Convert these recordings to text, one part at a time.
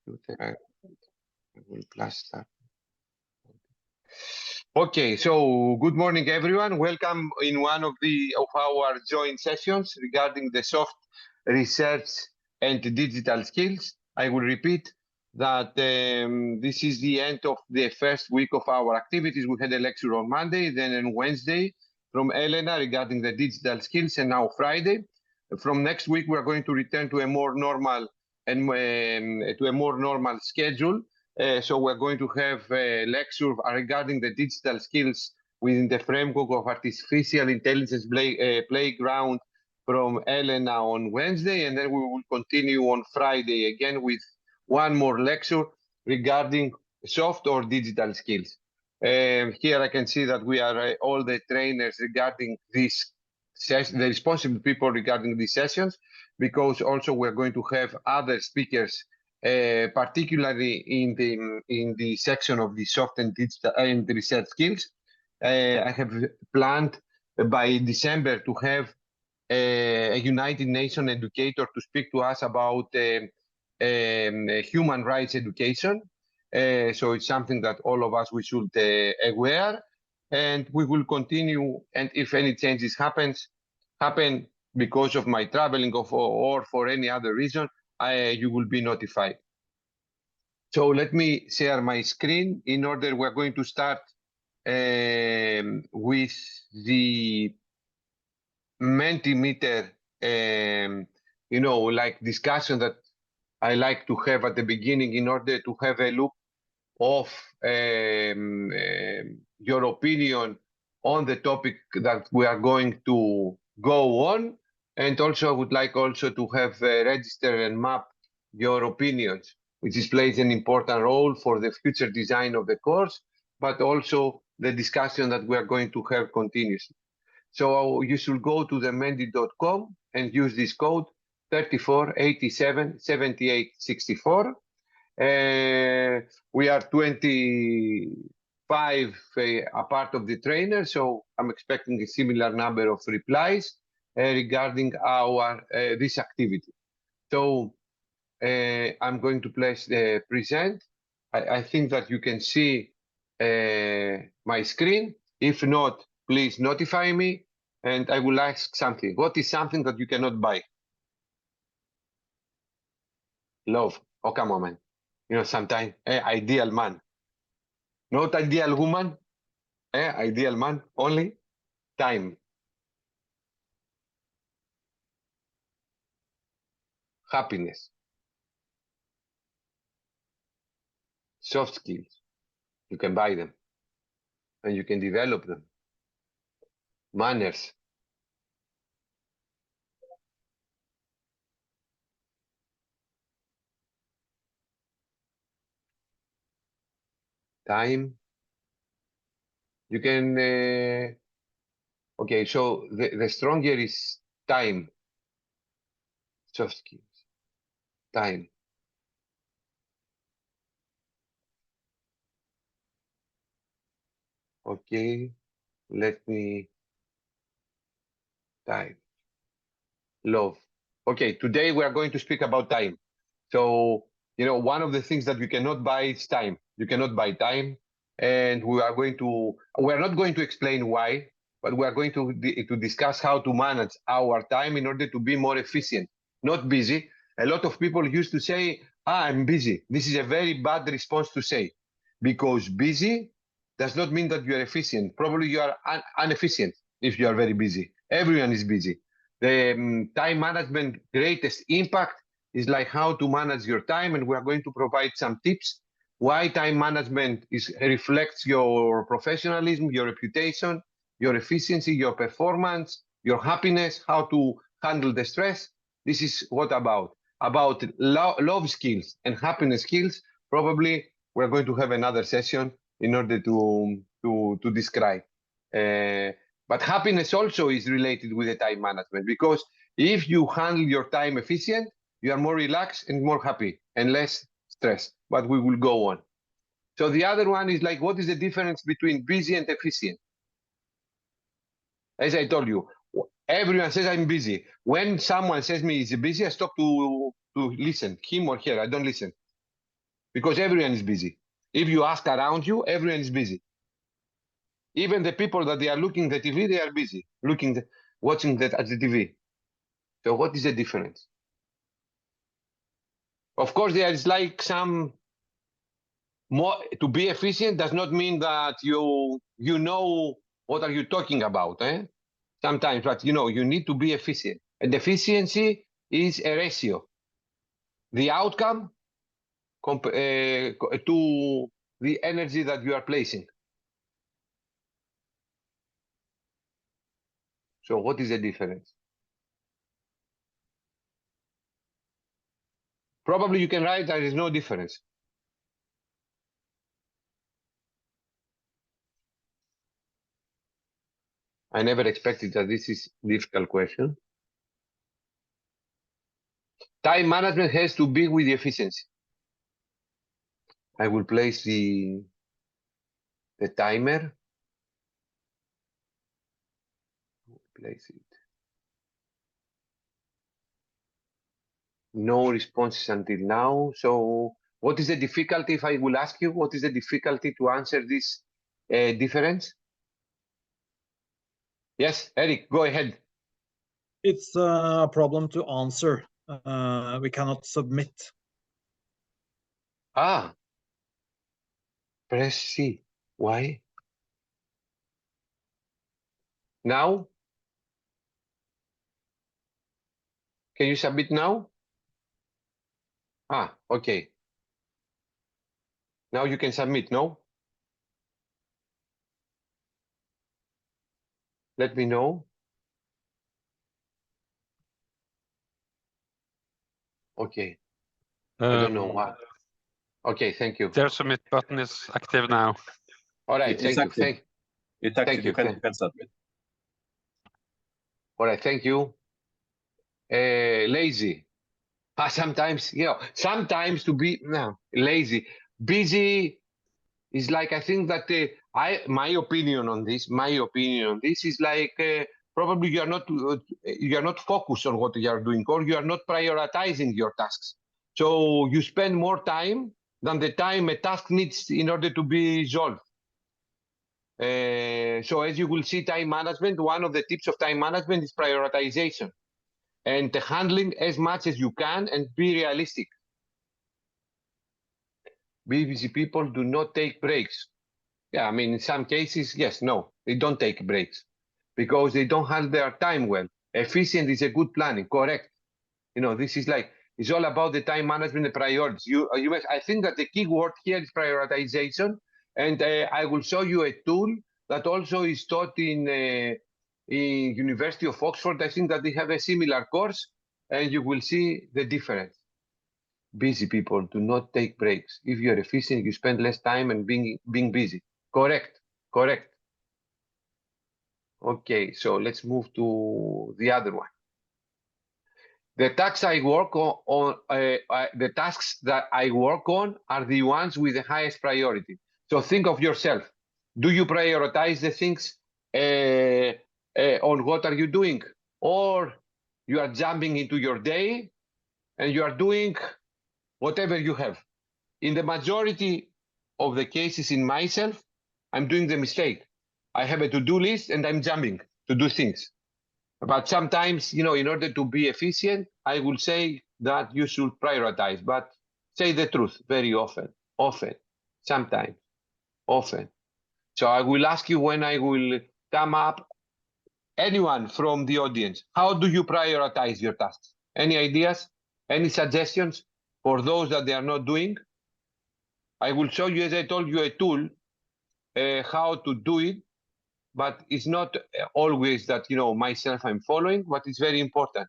I will plus that. Okay, so good morning, everyone. Welcome in one of our joint sessions regarding the soft research and digital skills. I will repeat that this is the end of the first week of our activities. We had a lecture on Monday, then on Wednesday from Elena regarding the digital skills, and now Friday. From next week, we are going to return to a more normal schedule. So we're going to have a lecture regarding the digital skills within the framework of artificial intelligence playground from Elena on Wednesday, and then we will continue on Friday again with one more lecture regarding soft or digital skills. Here I can see that we are all the trainers regarding this session, the responsible people regarding these sessions, because also we're going to have other speakers, particularly in the section of the soft and digital and research skills. I have planned by December to have a United Nations educator to speak to us about human rights education. So it's something that all of us we should aware, and we will continue. And if any changes happen because of my traveling or for any other reason, you will be notified. So let me share my screen in order. We're going to start with the Mentimeter, like discussion that I like to have at the beginning in order to have a look of your opinion on the topic that we are going to go on. And also I would like also to have register and map your opinions, which plays an important role for the future design of the course, but also the discussion that we are going to have continuously. So you should go to themendi.com and use this code 34877864. We are 25 a part of the trainer, so I'm expecting a similar number of replies regarding our this activity. So I'm going to place the present. I think that you can see my screen. If not, please notify me, and I will ask something. What is something that you cannot buy? Love. Oh, come on, man. Sometimes ideal man. Not ideal woman. Ideal man. Only time. Happiness. Soft skills. You can buy them. And you can develop them. Manners. Time. You can... okay, so the stronger is time. Soft skills. Time. Okay, let me type. Love. Okay, today we are going to speak about time. So, one of the things that you cannot buy is time. You cannot buy time. And we're not going to explain why, but we are going to discuss how to manage our time in order to be more efficient, not busy. A lot of people used to say, I'm busy. This is a very bad response to say, because busy does not mean that you are efficient. Probably you are inefficient if you are very busy. Everyone is busy. The time management greatest impact is like how to manage your time, and we are going to provide some tips why time management reflects your professionalism, your reputation, your efficiency, your performance, your happiness, how to handle the stress. This is what about love skills and happiness skills. Probably we're going to have another session in order to describe. But happiness also is related with the time management, because if you handle your time efficient, you are more relaxed and more happy and less stressed. But we will go on. So the other one is like, what is the difference between busy and efficient? As I told you, everyone says I'm busy. When someone says me he's busy, I stop to listen, him or her. I don't listen. because everyone is busy. If you ask around you, everyone is busy. Even the people that they are looking at the TV, they are busy watching that at the TV. So what is the difference? Of course, there is like some more to be efficient does not mean that you know what are you talking about, eh? Sometimes, but you need to be efficient. And efficiency is a ratio. The outcome to the energy that you are placing. So what is the difference? Probably you can write there is no difference. I never expected that this is a difficult question. Time management has to be with the efficiency. I will place the timer. Place it. No responses until now. So what is the difficulty, if I will ask you, what is the difficulty to answer this difference? Yes, Eric, go ahead. It's a problem to answer. We cannot submit. Ah, press C. Why? Now? Can you submit now? Ah, okay. Now you can submit, no? Let me know. Okay. I don't know why. Okay, thank you. Their submit button is active now. All right, thank you. It's active. Thank you. You can submit. All right, thank you. Lazy. Sometimes, sometimes to be lazy. Busy is like, I think that my opinion on this is like probably you are not focused on what you are doing, or you are not prioritizing your tasks. So you spend more time than the time a task needs in order to be solved. So as you will see, time management, one of the tips of time management is prioritization and handling as much as you can and be realistic. Busy people do not take breaks. Yeah, I mean, in some cases, yes, no, they don't take breaks because they don't handle their time well. Efficient is a good planning, correct. This is like, it's all about the time management and priorities. I think that the key word here is prioritization. And I will show you a tool that also is taught in University of Oxford. I think that they have a similar course, and you will see the difference. Busy people do not take breaks. If you're efficient, you spend less time and being busy. Correct. Okay, so let's move to the other one. The tasks I work on, the tasks that I work on are the ones with the highest priority. So think of yourself. Do you prioritize the things on what are you doing? Or you are jumping into your day and you are doing whatever you have. In the majority of the cases in myself, I'm doing the mistake. I have a to-do list and I'm jumping to do things. But sometimes, in order to be efficient, I will say that you should prioritize, but say the truth very often, sometimes, often. So I will ask you when I will come up, anyone from the audience, how do you prioritize your tasks? Any ideas? Any suggestions for those that they are not doing? I will show you, as I told you, a tool, how to do it, but it's not always that, myself I'm following, but it's very important.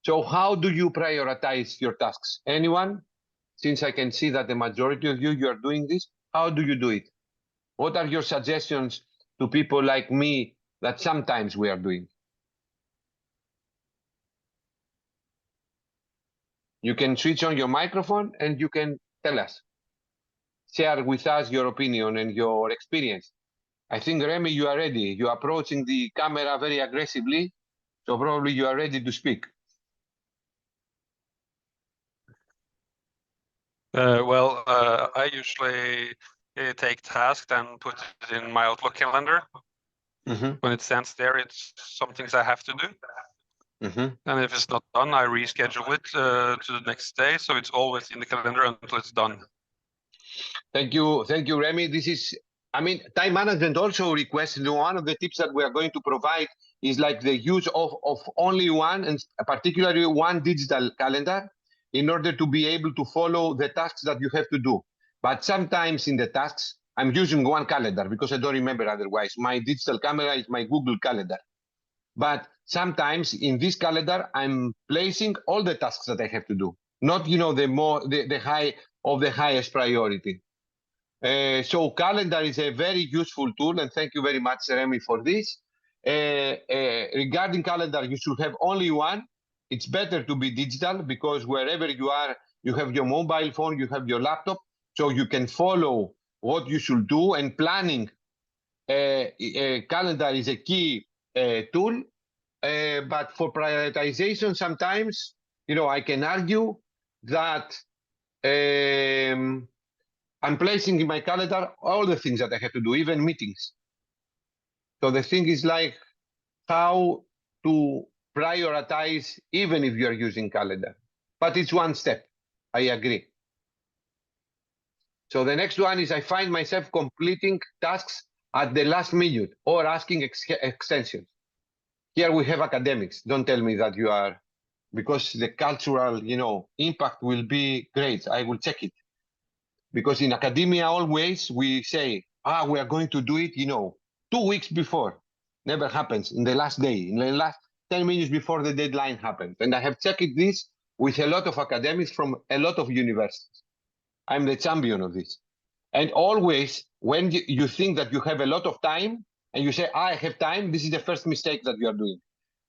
So how do you prioritize your tasks? Anyone? Since I can see that the majority of you are doing this, how do you do it? What are your suggestions to people like me that sometimes we are doing? You can switch on your microphone and you can tell us. Share with us your opinion and your experience. I think, Remy, you are ready. You are approaching the camera very aggressively, so probably you are ready to speak. Well, I usually take tasks and put it in my Outlook calendar. When it stands there, it's some things I have to do. And if it's not done, I reschedule it to the next day. So it's always in the calendar until it's done. Thank you, Remy. This is, I mean, time management also requests, one of the tips that we are going to provide is like the use of only one, and particularly one digital calendar, in order to be able to follow the tasks that you have to do. But sometimes in the tasks, I'm using one calendar because I don't remember otherwise. My digital camera is my Google Calendar. But sometimes in this calendar, I'm placing all the tasks that I have to do, not, the highest priority. So calendar is a very useful tool, and thank you very much, Remy, for this. Regarding calendar, you should have only one. It's better to be digital because wherever you are, you have your mobile phone, you have your laptop, so you can follow what you should do. And planning calendar is a key tool. But for prioritization, sometimes, I can argue that I'm placing in my calendar all the things that I have to do, even meetings. So the thing is like how to prioritize, even if you're using calendar. But it's one step, I agree. So the next one is I find myself completing tasks at the last minute or asking extensions. Here we have academics. Don't tell me that you are, because the cultural, impact will be great. I will check it. Because in academia, always we say, we are going to do it, 2 weeks before. Never happens in the last day, in the last 10 minutes before the deadline happens. And I have checked this with a lot of academics from a lot of universities. I'm the champion of this. And always, when you think that you have a lot of time, and you say, I have time, this is the first mistake that you are doing.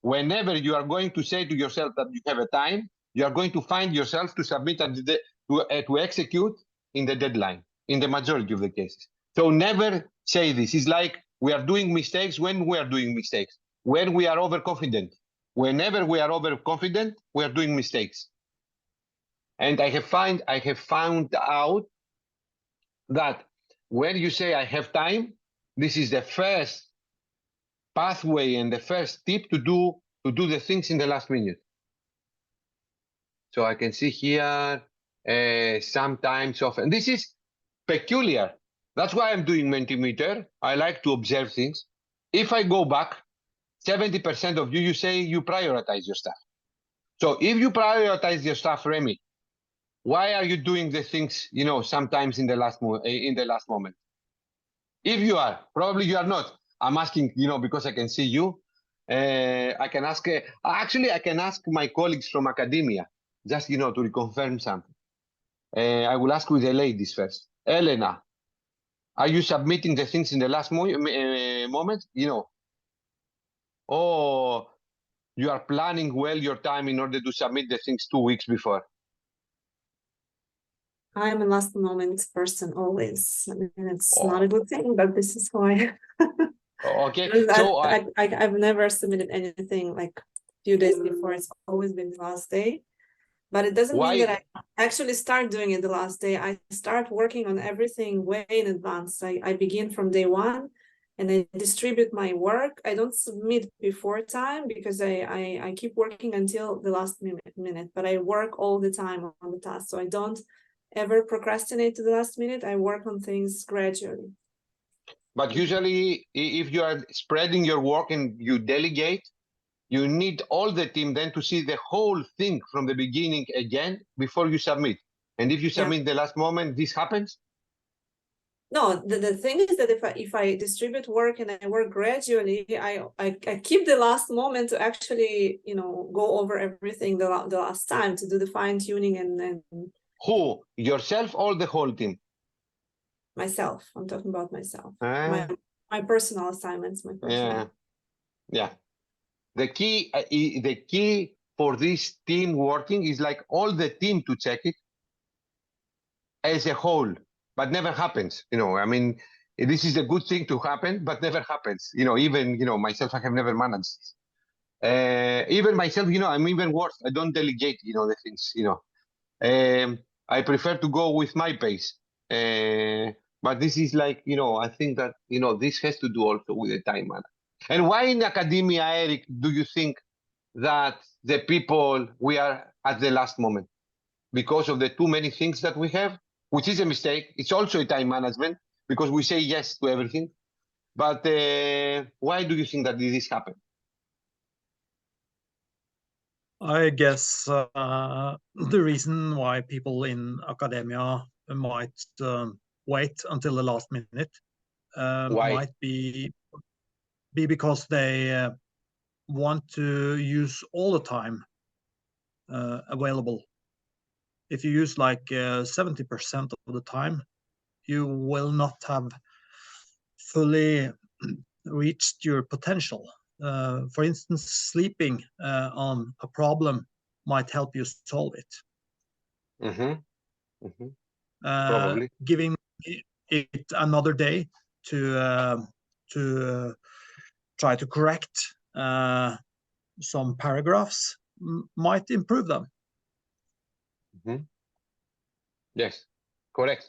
Whenever you are going to say to yourself that you have a time, you are going to find yourself to submit to execute in the deadline, in the majority of the cases. So never say this. It's like we are doing mistakes when we are doing mistakes, when we are overconfident. Whenever we are overconfident, we are doing mistakes. And I have found out that when you say I have time, this is the first pathway and the first tip to do the things in the last minute. So I can see here sometimes often. This is peculiar. That's why I'm doing Mentimeter. I like to observe things. If I go back, 70% of you say you prioritize your stuff. So if you prioritize your stuff, Remy, why are you doing the things, sometimes in the last moment? If you are, probably you are not. I'm asking, because I can see you. I can ask, actually, I can ask my colleagues from academia, just, to reconfirm something. I will ask with the ladies first. Elena, are you submitting the things in the last moment? Or you are planning well your time in order to submit the things 2 weeks before? I'm a last moment person always. I mean, it's not a good thing, but this is why. Okay, so I've never submitted anything like a few days before. It's always been the last day. But it doesn't mean that I actually start doing it the last day. I start working on everything way in advance. I begin from day one and I distribute my work. I don't submit before time because I keep working until the last minute, but I work all the time on the task. So I don't ever procrastinate to the last minute. I work on things gradually. But usually, if you are spreading your work and you delegate, you need all the team then to see the whole thing from the beginning again before you submit. And if you submit the last moment, this happens? No, the thing is that if I distribute work and I work gradually, I keep the last moment to actually, go over everything the last time to do the fine tuning and Who? Yourself or the whole team? Myself. I'm talking about myself. My personal assignments, my personal. Yeah. The key for this team working is like all the team to check it as a whole, but never happens. I mean, this is a good thing to happen, but never happens. Even myself, I have never managed this. Even myself, I'm even worse. I don't delegate, the things. I prefer to go with my pace. But this is like, I think that, this has to do also with the time management. And why in academia, Eric, do you think that the people, we are at the last moment? Because of the too many things that we have, which is a mistake. It's also a time management because we say yes to everything. But why do you think that this happened? I guess the reason why people in academia might wait until the last minute might be because they want to use all the time available. If you use like 70% of the time, you will not have fully reached your potential. For instance, sleeping on a problem might help you solve it. Probably. Giving it another day to try to correct some paragraphs might improve them. Yes, correct.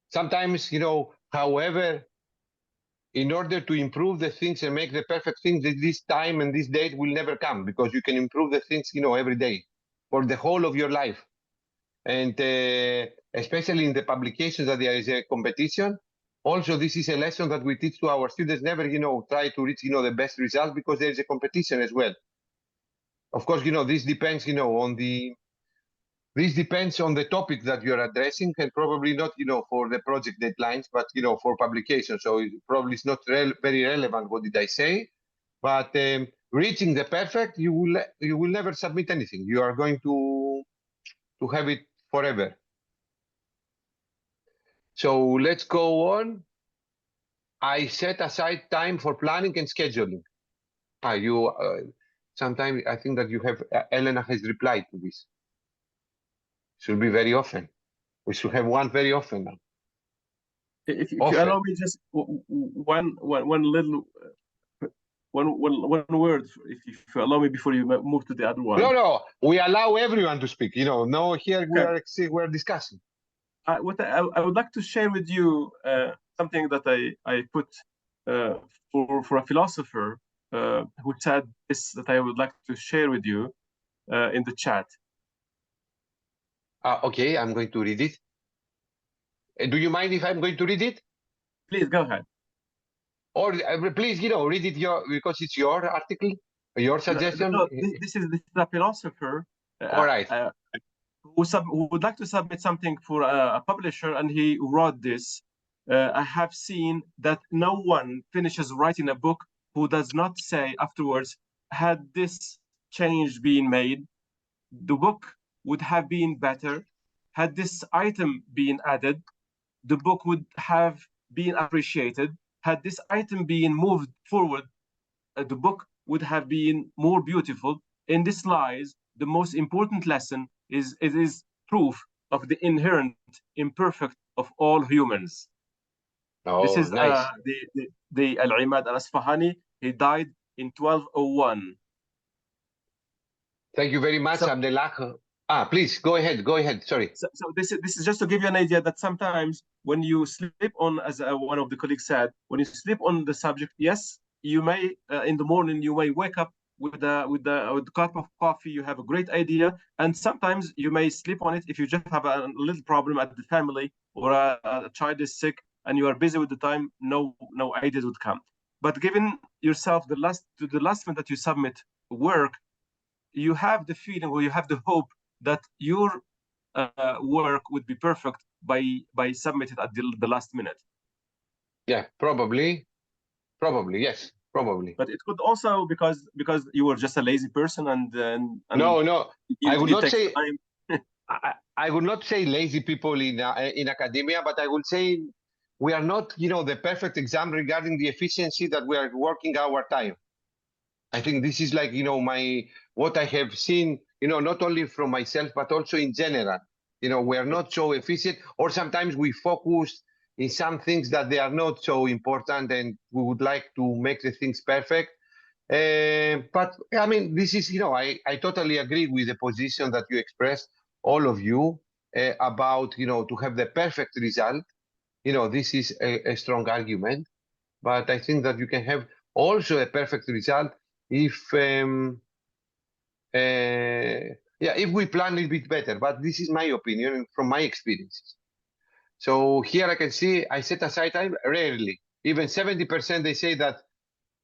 Sometimes, however, in order to improve the things and make the perfect things, this time and this date will never come because you can improve the things, every day for the whole of your life. And especially in the publications that there is a competition. Also, this is a lesson that we teach to our students. Never, try to reach, the best results because there is a competition as well. Of course, this depends, this depends on the topic that you're addressing and probably not, for the project deadlines, but, for publication. So it probably is not very relevant. What did I say? But reaching the perfect, you will never submit anything. You are going to have it forever. So let's go on. I set aside time for planning and scheduling. Sometimes I think that you have, Elena has replied to this. Should be very often. We should have one very often now. If you allow me just one little one word, if you allow me before you move to the other one. No, we allow everyone to speak. No, here we're discussing. What I would like to share with you something that I put for a philosopher who said this, that I would like to share with you in the chat. Okay, I'm going to read it. Do you mind if I'm going to read it? Please go ahead. Or please, read it because it's your article, your suggestion. No, this is a philosopher. All right. Who would like to submit something for a publisher, and he wrote this. I have seen that no one finishes writing a book who does not say afterwards, had this change been made, the book would have been better. Had this item been added, the book would have been appreciated. Had this item been moved forward, the book would have been more beautiful. In this lies the most important lesson. It is proof of the inherent imperfect of all humans. This is nice. the Al-Imad al-Asfahani. He died in 1201. Thank you very much, Abdellah. Please go ahead. Sorry. So this is just to give you an idea that sometimes when you slip on, as one of the colleagues said, when you slip on the subject, yes, you may in the morning you may wake up with a cup of coffee, you have a great idea, and sometimes you may slip on it if you just have a little problem at the family, or a child is sick and you are busy with the time. No ideas would come. But given yourself the last minute that you submit work, you have the feeling, or you have the hope that your work would be perfect by submitting at the last minute. Yeah, probably yes. Probably. But it could also because you were just a lazy person and no. I would not say time. I would not say lazy people in academia, but I would say we are not, the perfect example regarding the efficiency that we are working our time. I think this is like, what I have seen, not only from myself, but also in general. We are not so efficient, or sometimes we focus in some things that they are not so important, and we would like to make the things perfect. But I mean, this is, I totally agree with the position that you expressed, all of you. about, to have the perfect result. This is a strong argument, but I think that you can have also a perfect result if if we plan a little bit better. But this is my opinion and from my experiences. So here I can see I set aside time rarely. Even 70% they say that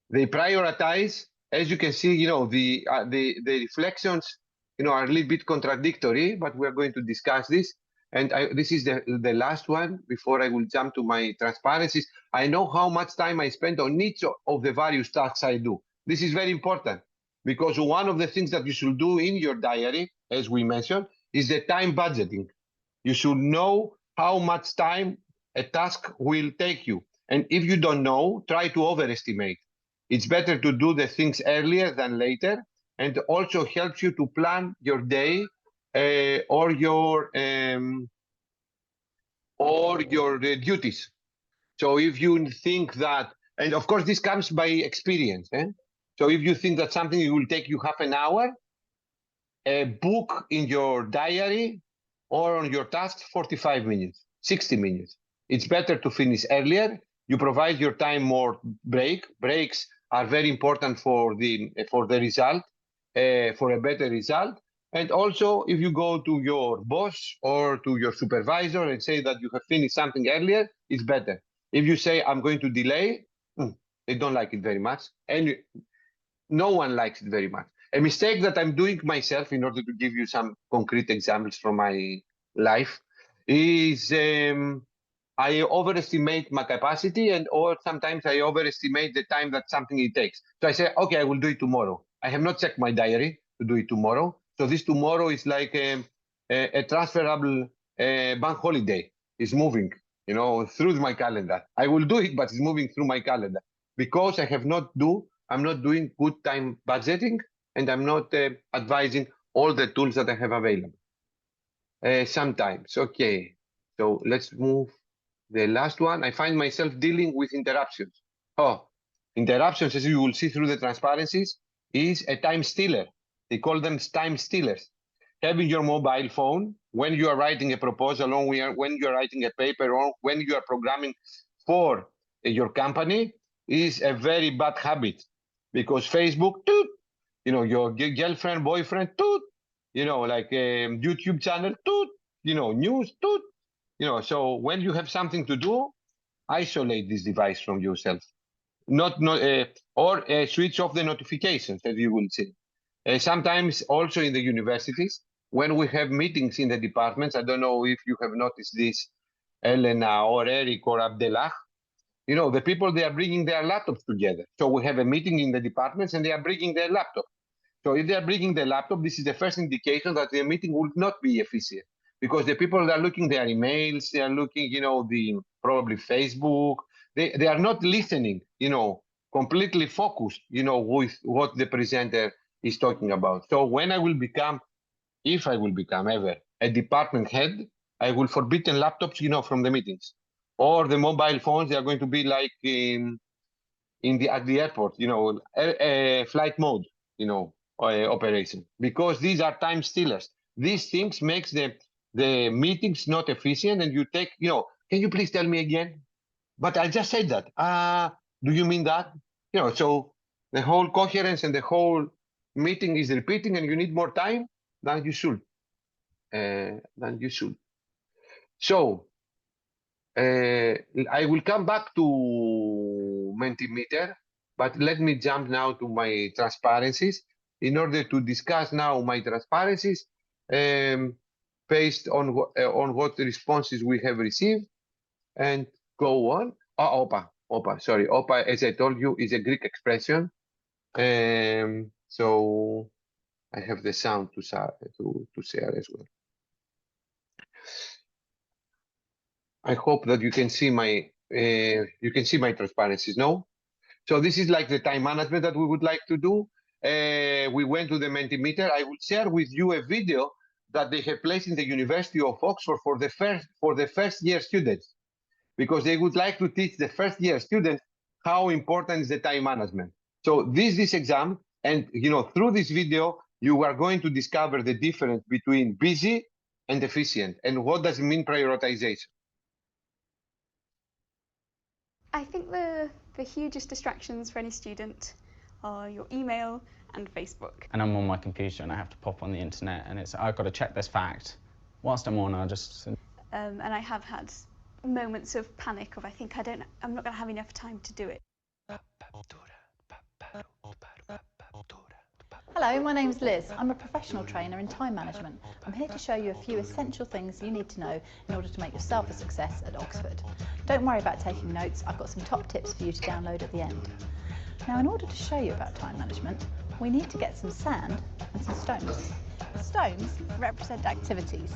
they prioritize. As you can see, the reflections, are a little bit contradictory, but we're going to discuss this. And this is the last one before I will jump to my transparencies. I know how much time I spend on each of the various tasks I do. This is very important because one of the things that you should do in your diary, as we mentioned, is the time budgeting. You should know how much time a task will take you. And if you don't know, try to overestimate. It's better to do the things earlier than later, and also helps you to plan your day or your duties. So if you think that, and of course this comes by experience. So if you think that something will take you half an hour, book in your diary or on your task 45 minutes, 60 minutes. It's better to finish earlier. You provide your time more breaks are very important for the result, for a better result. And also, if you go to your boss or to your supervisor and say that you have finished something earlier, it's better. If you say, I'm going to delay, they don't like it very much. And no one likes it very much. A mistake that I'm doing myself, in order to give you some concrete examples from my life, is I overestimate my capacity, or sometimes I overestimate the time that something it takes. So I say, okay, I will do it tomorrow. I have not checked my diary to do it tomorrow. So this tomorrow is like a transferable bank holiday. It's moving, through my calendar. I will do it, but it's moving through my calendar because I'm not doing good time budgeting, and I'm not advising all the tools that I have available. Sometimes, okay. So let's move. The last one, I find myself dealing with interruptions. Interruptions, as you will see through the transparencies, is a time stealer. They call them time stealers. Having your mobile phone when you are writing a proposal, or when you are writing a paper, or when you are programming for your company is a very bad habit, because Facebook, toot, your girlfriend, boyfriend, toot, like a YouTube channel, toot, news, toot. So when you have something to do, isolate this device from yourself. Or switch off the notifications, as you will see. Sometimes also in the universities, when we have meetings in the departments, I don't know if you have noticed this, Elena or Eric or Abdellah, the people, they are bringing their laptops together. So we have a meeting in the departments and they are bringing their laptop. So if they are bringing their laptop, this is the first indication that the meeting will not be efficient, because the people that are looking their emails, they are looking, probably Facebook, they are not listening, completely focused, with what the presenter is talking about. So when I will become, if I will become ever a department head, I will forbid laptops, from the meetings. Or the mobile phones, they are going to be like at the airport, flight mode, operation, because these are time stealers. These things makes the meetings not efficient, and you take, can you please tell me again? But I just said that. Do you mean that? So the whole coherence and the whole meeting is repeating, and you need more time than you should. So I will come back to Mentimeter, but let me jump now to my transparencies in order to discuss now my transparencies based on what responses we have received, and go on. Opa, sorry. Opa, as I told you, is a Greek expression. So I have the sound to share as well. I hope that you can see my transparencies. No? So this is like the time management that we would like to do. We went to the Mentimeter. I will share with you a video that they have placed in the University of Oxford for the first year students, because they would like to teach the first year students how important is the time management. So this exam, and through this video, you are going to discover the difference between busy and efficient. And what does it mean, prioritization? I think the hugest distractions for any student are your email and Facebook. And I'm on my computer and I have to pop on the internet and I've got to check this fact. Whilst I'm on, I just... And I have had moments of panic of I think I'm not going to have enough time to do it. Hello, my name's Liz. I'm a professional trainer in time management. I'm here to show you a few essential things you need to know in order to make yourself a success at Oxford. Don't worry about taking notes, I've got some top tips for you to download at the end. Now, in order to show you about time management, we need to get some sand and some stones. Stones represent activities,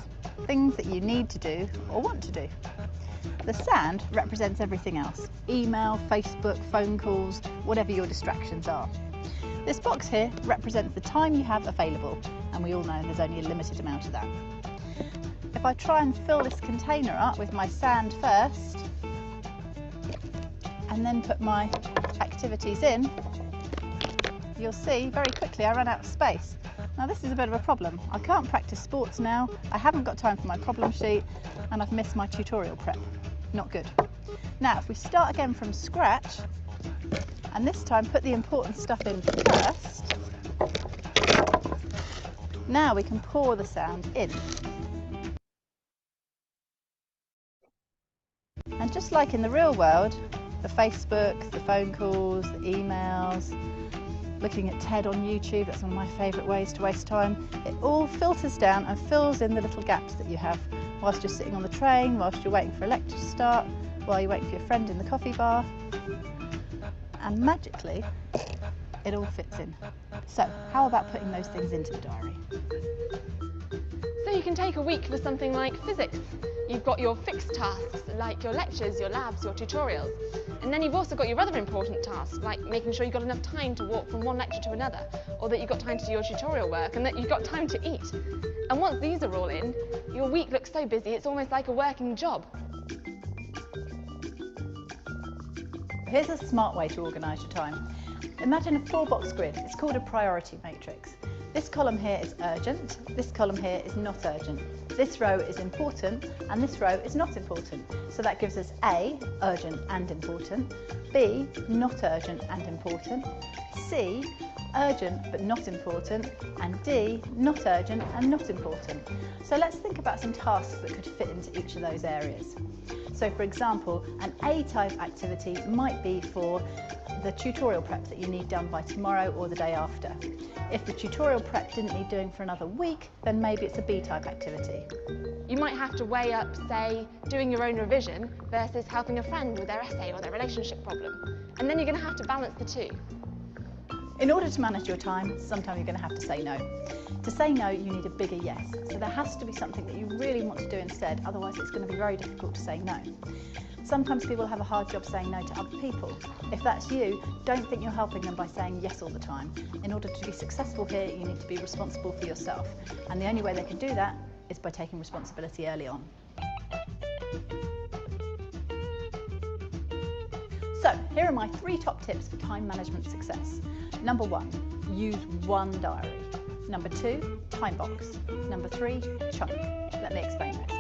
things that you need to do or want to do. The sand represents everything else, email, Facebook, phone calls, whatever your distractions are. This box here represents the time you have available, and we all know there's only a limited amount of that. If I try and fill this container up with my sand first, and then put my activities in, you'll see very quickly I run out of space. Now this is a bit of a problem. I can't practice sports now, I haven't got time for my problem sheet, and I've missed my tutorial prep. Not good. Now if we start again from scratch, and this time put the important stuff in first, now we can pour the sand in. And just like in the real world, the Facebook, the phone calls, the emails, looking at TED on YouTube, that's one of my favourite ways to waste time, it all filters down and fills in the little gaps that you have whilst you're sitting on the train, whilst you're waiting for a lecture to start, while you're waiting for your friend in the coffee bar. And magically, it all fits in. So, how about putting those things into the diary? So you can take a week for something like physics. You've got your fixed tasks, like your lectures, your labs, your tutorials. And then you've also got your other important tasks, like making sure you've got enough time to walk from one lecture to another, or that you've got time to do your tutorial work, and that you've got time to eat. And once these are all in, your week looks so busy, it's almost like a working job. Here's a smart way to organise your time. Imagine a 4-box grid. It's called a priority matrix. This column here is urgent, this column here is not urgent. This row is important and this row is not important. So that gives us A, urgent and important, B, not urgent and important, C, urgent but not important, and D, not urgent and not important. So let's think about some tasks that could fit into each of those areas. So for example, an A-type activity might be for the tutorial prep that you need done by tomorrow or the day after. If the tutorial prep didn't need doing for another week, then maybe it's a B-type activity. You might have to weigh up, say, doing your own revision versus helping a friend with their essay or their relationship problem. And then you're going to have to balance the two. In order to manage your time, sometimes you're going to have to say no. To say no, you need a bigger yes. So there has to be something that you really want to do instead, otherwise it's going to be very difficult to say no. Sometimes people have a hard job saying no to other people. If that's you, don't think you're helping them by saying yes all the time. In order to be successful here, you need to be responsible for yourself. And the only way they can do that is by taking responsibility early on. So, here are my 3 top tips for time management success. Number 1, use one diary. Number 2, time box. Number 3, chunk. Let me explain this.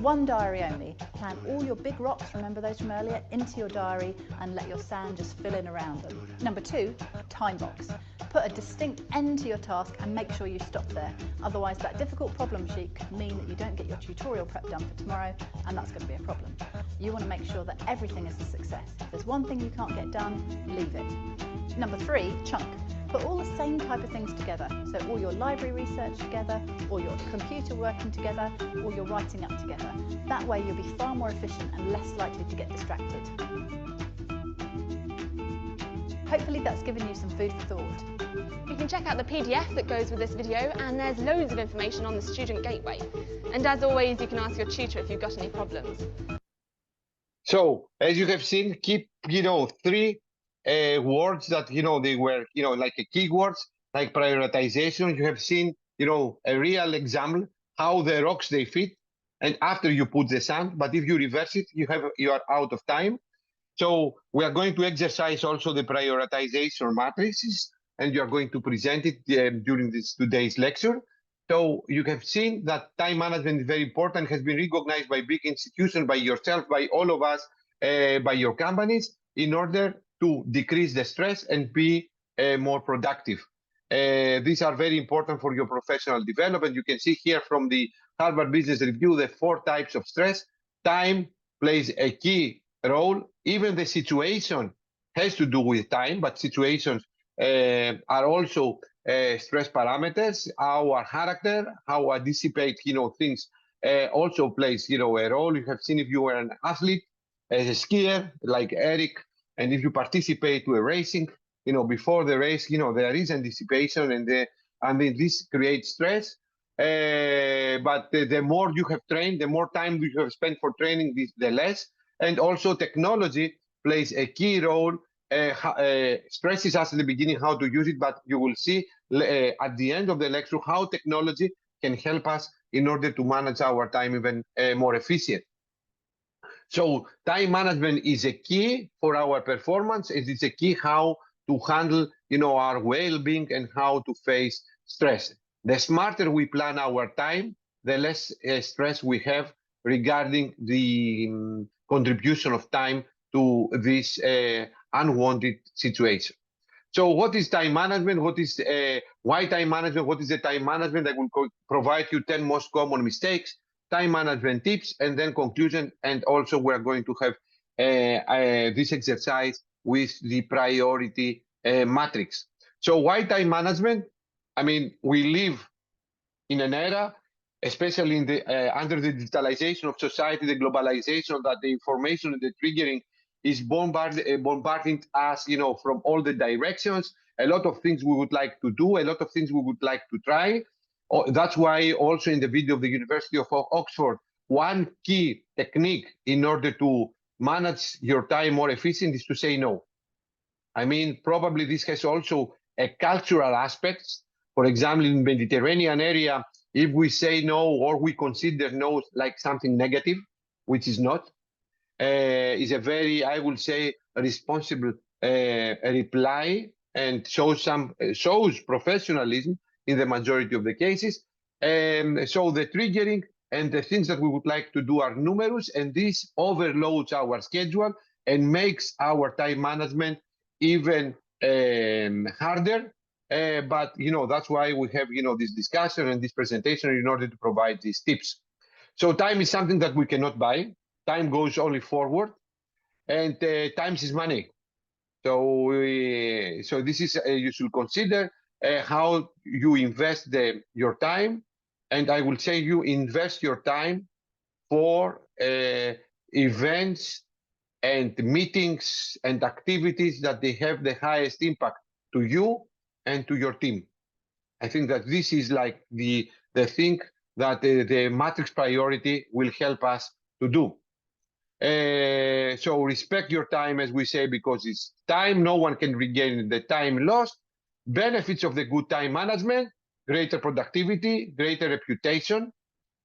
One diary only. Plan all your big rocks, remember those from earlier, into your diary and let your sand just fill in around them. Number 2, time box. Put a distinct end to your task and make sure you stop there. Otherwise that difficult problem sheet could mean that you don't get your tutorial prep done for tomorrow, and that's going to be a problem. You want to make sure that everything is a success. If there's one thing you can't get done, leave it. Number 3, chunk. Put all the same type of things together. So all your library research together, or your computer working together, or your writing up together. That way you'll be far more efficient and less likely to get distracted. Hopefully that's given you some food for thought. You can check out the PDF that goes with this video, and there's loads of information on the Student Gateway. And as always, you can ask your tutor if you've got any problems. So, as you have seen, keep, 3 words that, they were, like keywords, like prioritization. You have seen, a real example, how the rocks, they fit. And after you put the sand, but if you reverse it, you are out of time. So we are going to exercise also the prioritization matrices, and you are going to present it during today's lecture. So you have seen that time management is very important, has been recognized by big institutions, by yourself, by all of us, by your companies, in order to decrease the stress and be more productive. These are very important for your professional development. You can see here from the Harvard Business Review the 4 types of stress. Time plays a key role. Even the situation has to do with time, but situations are also stress parameters. Our character, how I dissipate, things also plays, a role. You have seen if you were an athlete, as a skier like Eric, and if you participate to a racing, before the race, there is anticipation, and this creates stress. But the more you have trained, the more time you have spent for training, the less. And also technology plays a key role. Stresses us at the beginning how to use it, but you will see at the end of the lecture how technology can help us in order to manage our time even more efficient. So time management is a key for our performance. It is a key how to handle, our well-being and how to face stress. The smarter we plan our time, the less stress we have regarding the contribution of time to this unwanted situation. So what is time management? What is why time management? What is the time management? I will provide you 10 most common mistakes, time management tips, and then conclusion. And also we're going to have this exercise with the priority matrix. So why time management? I mean, we live in an era, especially in the under the digitalization of society, the globalization, that the information and the triggering is bombarding us, from all the directions. A lot of things we would like to do, a lot of things we would like to try. That's why also in the video of the University of Oxford, one key technique in order to manage your time more efficient is to say no. I mean, probably this has also a cultural aspect. For example, in the Mediterranean area, if we say no or we consider no like something negative, which is not, is a very, I would say, responsible reply, and shows professionalism in the majority of the cases. So the triggering and the things that we would like to do are numerous, and this overloads our schedule and makes our time management even harder. But that's why we have this discussion and this presentation in order to provide these tips. So time is something that we cannot buy. Time goes only forward, and time is money. So this is you should consider how you invest your time, and I will say you invest your time for events and meetings and activities that they have the highest impact to you and to your team. I think that this is like the thing that the matrix priority will help us to do. So respect your time, as we say, because it's time. No one can regain the time lost. Benefits of the good time management: greater productivity, greater reputation.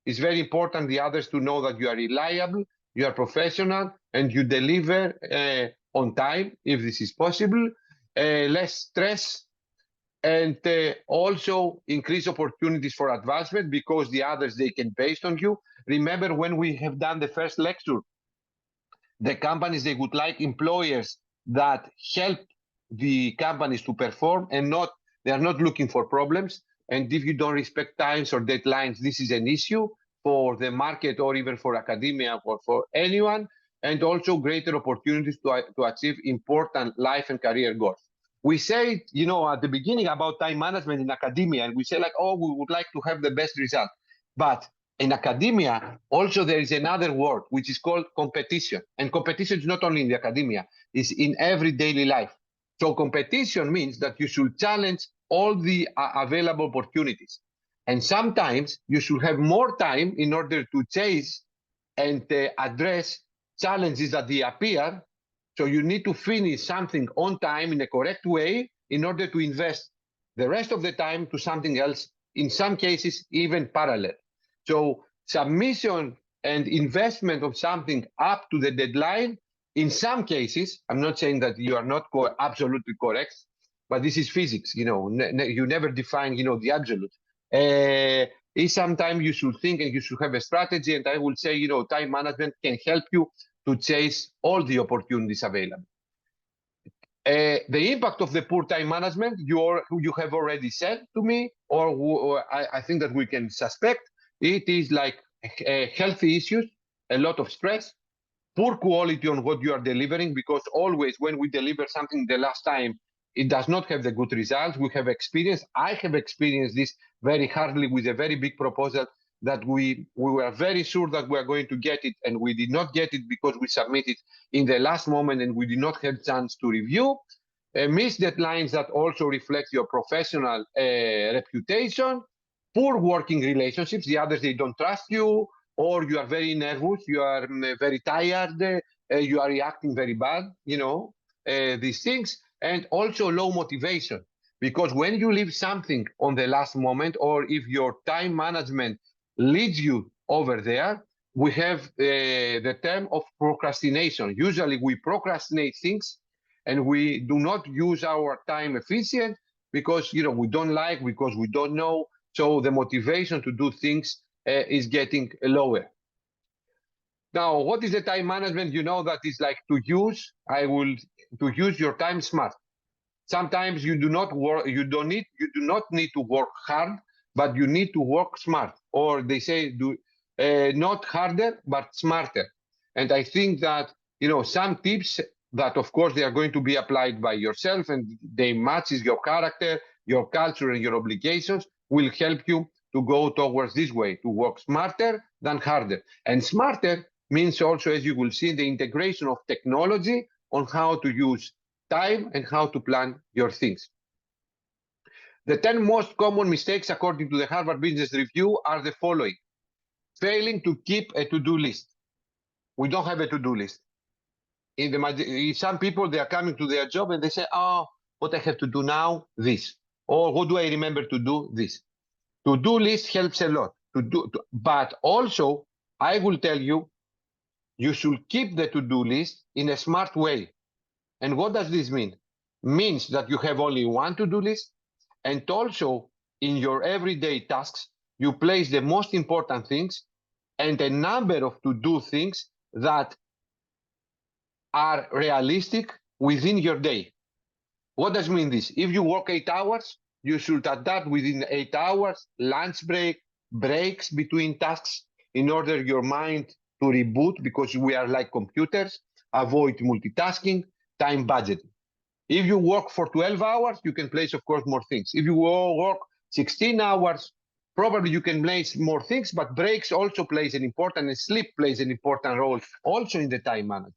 It's very important the others to know that you are reliable, you are professional, and you deliver on time, if this is possible. Less stress, and also increase opportunities for advancement, because the others, they can based on you. Remember when we have done the first lecture, the companies, they would like employers that help the companies to perform, and they are not looking for problems. And if you don't respect times or deadlines, this is an issue for the market or even for academia or for anyone. And also greater opportunities to achieve important life and career goals. We say, at the beginning about time management in academia, and we say like, oh, we would like to have the best result. But in academia, also there is another word which is called competition. And competition is not only in the academia, it's in every daily life. So competition means that you should challenge all the available opportunities. And sometimes you should have more time in order to chase and address challenges that they appear. So you need to finish something on time in a correct way in order to invest the rest of the time to something else, in some cases even parallel. So submission and investment of something up to the deadline, in some cases, I'm not saying that you are not absolutely correct, but this is physics, you never define, the absolute. Is sometimes you should think and you should have a strategy. And I will say, you know, time management can help you to chase all the opportunities available. The impact of the poor time management, you have already said to me, or I think that we can suspect, it is like healthy issues, a lot of stress, poor quality on what you are delivering, because always when we deliver something the last time, it does not have the good results. We have experienced, I have experienced this very hardly with a very big proposal that we were very sure that we are going to get it, and we did not get it because we submitted in the last moment and we did not have chance to review. Missed deadlines that also reflect your professional reputation, poor working relationships, the others, they don't trust you, or you are very nervous, you are very tired, you are reacting very bad, you know, these things, and also low motivation. Because when you leave something on the last moment, or if your time management leads you over there, we have the term of procrastination. Usually we procrastinate things and we do not use our time efficient because, you know, we don't like, because we don't know. So the motivation to do things is getting lower. Now, what is the time management? You know, that is like to use your time smart. Sometimes you do not need to work hard, but you need to work smart. Or they say not harder, but smarter. And I think that, you know, some tips that, of course, they are going to be applied by yourself and they matches your character, your culture, and your obligations, will help you to go towards this way, to work smarter than harder. And smarter means also, as you will see, the integration of technology on how to use time and how to plan your things. The 10 most common mistakes, according to the Harvard Business Review, are the following. Failing to keep a to-do list. We don't have a to-do list. Some people, they are coming to their job and they say, oh, what I have to do now, this. Or what do I remember to do, this. To-do list helps a lot. But also, I will tell you, you should keep the to-do list in a smart way. And what does this mean? Means that you have only one to-do list, and also in your everyday tasks, you place the most important things and a number of to-do things that are realistic within your day. What does mean this? If you work 8 hours, you should adapt within 8 hours, lunch break, breaks between tasks, in order your mind to reboot, because we are like computers, avoid multitasking, time budgeting. If you work for 12 hours, you can place, of course, more things. If you work 16 hours, probably you can place more things, but breaks also plays an important, and sleep plays an important role also in the time management.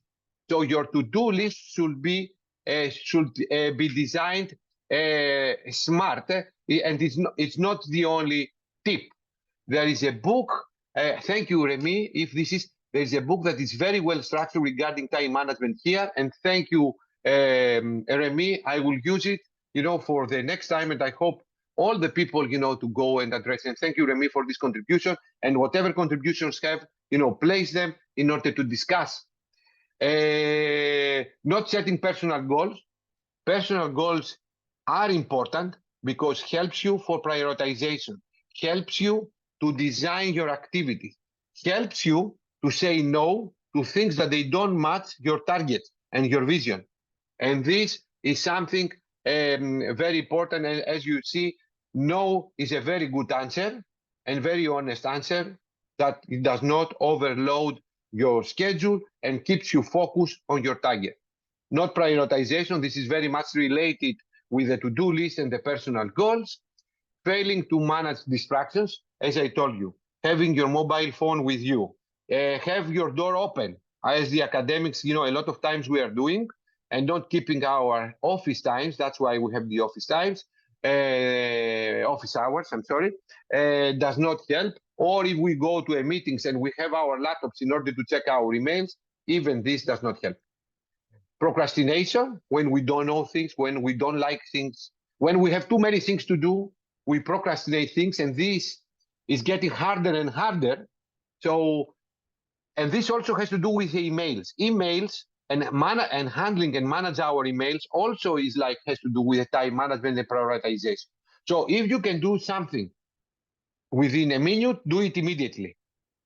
So your to-do list should be designed smart, and it's not the only tip. There is a book. Thank you, Remy. There's a book that is very well structured regarding time management here, and thank you, Remy. I will use it, you know, for the next time, and I hope all the people, you know, to go and address. And thank you, Remy, for this contribution. And whatever contributions have, you know, place them in order to discuss. Not setting personal goals. Personal goals are important because helps you for prioritization, helps you to design your activities, helps you to say no to things that they don't match your target and your vision. And this is something very important. And as you see, no is a very good answer and very honest answer, that it does not overload your schedule and keeps you focused on your target. Not prioritization. This is very much related with the to-do list and the personal goals. Failing to manage distractions, as I told you, having your mobile phone with you, have your door open, as the academics, you know, a lot of times we are doing, and not keeping our office times. That's why we have the office times, office hours, I'm sorry, does not help. Or if we go to a meetings and we have our laptops in order to check our emails, even this does not help. Procrastination, when we don't know things, when we don't like things, when we have too many things to do, we procrastinate things, and this is getting harder and harder. So, and this also has to do with emails. Emails and handling and manage our emails also is like, has to do with the time management and prioritization. So if you can do something within a minute, do it immediately.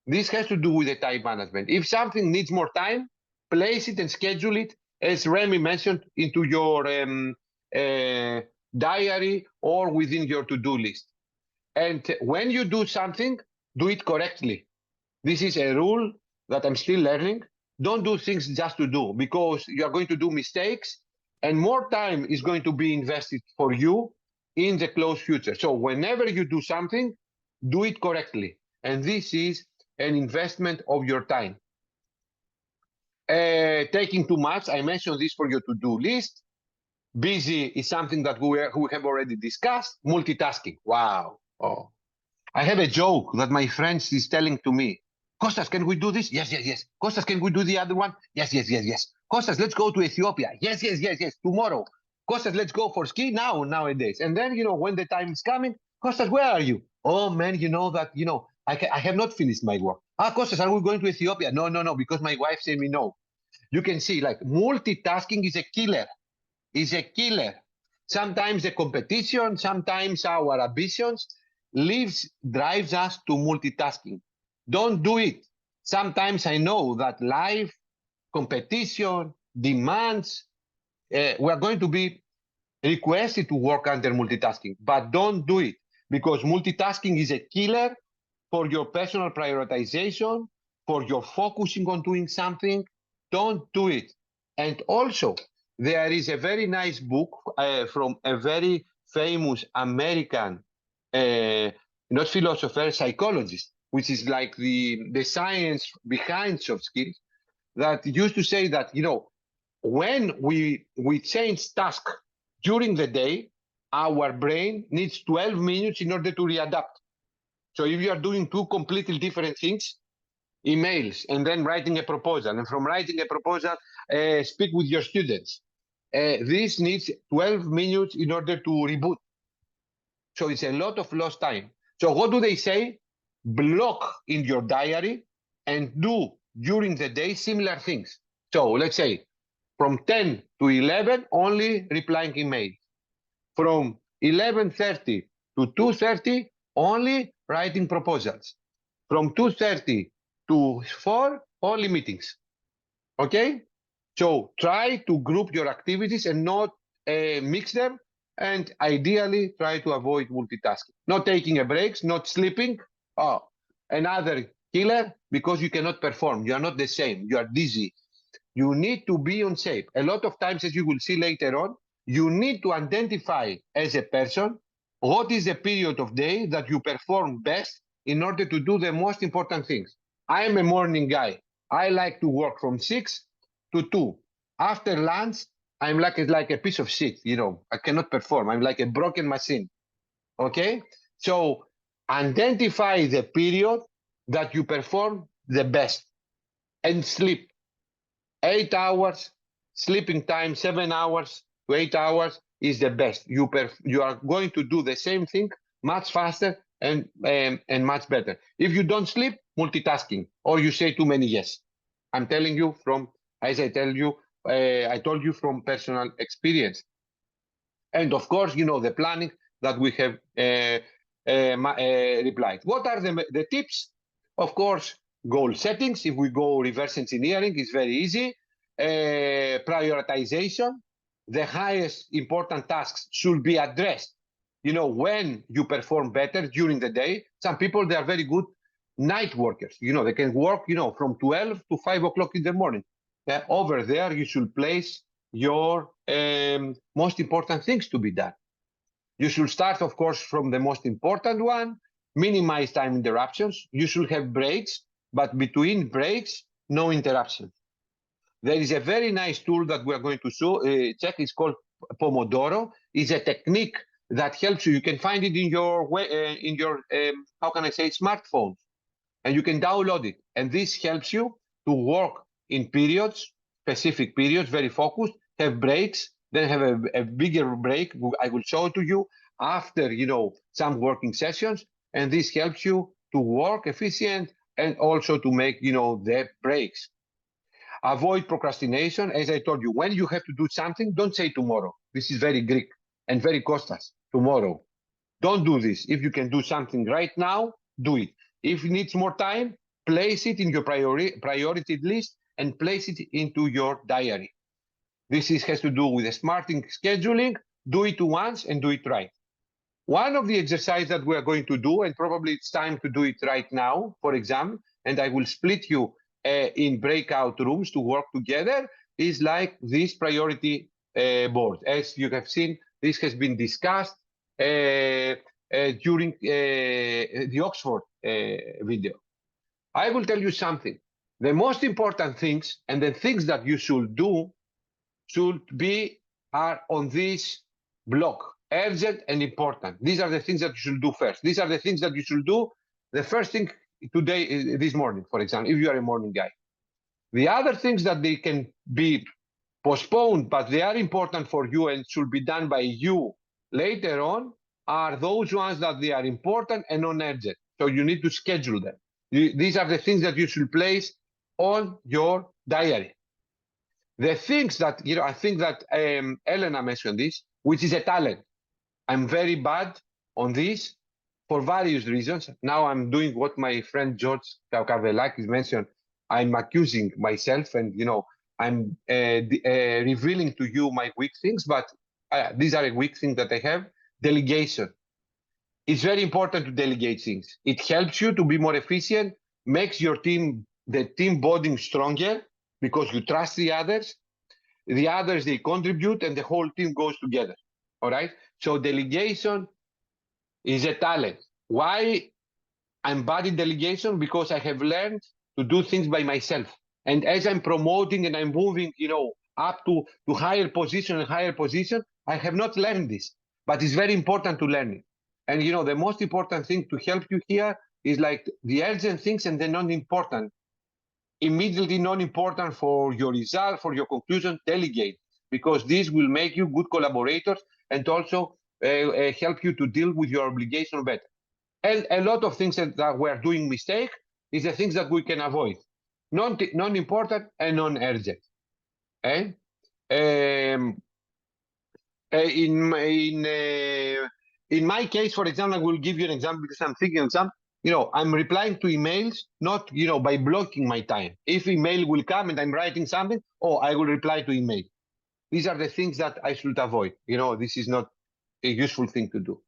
This has to do with the time management. If something needs more time, place it and schedule it, as Remy mentioned, into your diary or within your to-do list. And when you do something, do it correctly. This is a rule that I'm still learning. Don't do things just to do, because you are going to do mistakes and more time is going to be invested for you in the close future. So whenever you do something, do it correctly. And this is an investment of your time. Taking too much, I mentioned this for your to-do list. Busy is something that we have already discussed. Multitasking, wow. Oh. I have a joke that my friend is telling to me. Kostas, can we do this? Yes, yes, yes. Kostas, can we do the other one? Yes, yes, yes, yes. Kostas, let's go to Ethiopia. Yes, yes, yes, yes. Tomorrow. Kostas, let's go for ski now, nowadays. And then, when the time is coming, Kostas, where are you? Oh, man, I have not finished my work. Kostas, are we going to Ethiopia? No, no, no, because my wife said me no. You can see, like, multitasking is a killer. Is a killer. Sometimes the competition, sometimes our ambitions drives us to multitasking. Don't do it. Sometimes I know that life, competition, demands, we're going to be requested to work under multitasking, but don't do it, because multitasking is a killer for your personal prioritization, for your focusing on doing something. Don't do it. And also, there is a very nice book from a very famous American, not philosopher, psychologist, which is like the science behind soft skills, that used to say that, when we change task during the day, our brain needs 12 minutes in order to readapt. So if you are doing two completely different things, emails, and then writing a proposal, and from writing a proposal, speak with your students, this needs 12 minutes in order to reboot. So it's a lot of lost time. So what do they say? Block in your diary and do during the day similar things. So let's say from 10 to 11, only replying email. From 11:30 to 2:30, only writing proposals. From 2:30 to 4, only meetings. Okay? So try to group your activities and not mix them, and ideally try to avoid multitasking. Not taking a breaks, not sleeping. Oh, another killer, because you cannot perform. You are not the same. You are dizzy. You need to be on shape. A lot of times, as you will see later on, you need to identify as a person what is the period of day that you perform best in order to do the most important things. I am a morning guy. I like to work from 6 to 2. After lunch, I'm like a piece of shit, I cannot perform. I'm like a broken machine. Okay? So identify the period that you perform the best and sleep. 8 hours, sleeping time, 7 hours to 8 hours is the best. You are going to do the same thing much faster and much better. If you don't sleep, multitasking, or you say too many yes. I'm telling you I told you from personal experience. And of course, the planning that we have replied. What are the tips? Of course, goal settings. If we go reverse engineering, it's very easy. Prioritization. The highest important tasks should be addressed. When you perform better during the day, some people, they are very good night workers. They can work, from 12 to 5 o'clock in the morning. Over there, you should place your most important things to be done. You should start, of course, from the most important one, minimize time interruptions. You should have breaks, but between breaks, no interruptions. There is a very nice tool that we are going to check. It's called Pomodoro. It's a technique that helps you. You can find it in your smartphones, and you can download it. And this helps you to work in periods, specific periods, very focused, have breaks, then have a bigger break. I will show it to you after, some working sessions. And this helps you to work efficient and also to make, the breaks. Avoid procrastination. As I told you, when you have to do something, don't say tomorrow. This is very Greek and very Kostas, tomorrow. Don't do this. If you can do something right now, do it. If it needs more time, place it in your priority list and place it into your diary. This has to do with smarting scheduling. Do it once and do it right. One of the exercises that we are going to do, and probably it's time to do it right now, for example, and I will split you in breakout rooms to work together, is like this priority board. As you have seen, this has been discussed during the Oxford video. I will tell you something. The most important things and the things that you should do are on this block, urgent and important. These are the things that you should do first. These are the things that you should do the first thing today, this morning, for example, if you are a morning guy. The other things that they can be postponed, but they are important for you and should be done by you later on, are those ones that they are important and non-urgent. So you need to schedule them. These are the things that you should place on your diary. The things that, I think that Elena mentioned this, which is a talent. I'm very bad on this for various reasons. Now I'm doing what my friend George Kavelakis mentioned. I'm accusing myself and, I'm revealing to you my weak things, but these are a weak thing that I have. Delegation. It's very important to delegate things. It helps you to be more efficient, makes your team, the team bonding stronger because you trust the others. The others, they contribute and the whole team goes together. All right. So delegation is a talent. Why I'm bad in delegation? Because I have learned to do things by myself. And as I'm promoting and I'm moving, up to higher position, I have not learned this. But it's very important to learn it. And the most important thing to help you here is like the urgent things and the non-important. Immediately non-important for your result, for your conclusion, delegate, because this will make you good collaborators and also help you to deal with your obligation better. And a lot of things that we're doing mistake is the things that we can avoid. Non-important and non-urgent. And in my case, for example, I will give you an example because I'm thinking of some. I'm replying to emails, not, by blocking my time. If email will come and I'm writing something, I will reply to email. These are the things that I should avoid. This is not a useful thing to do.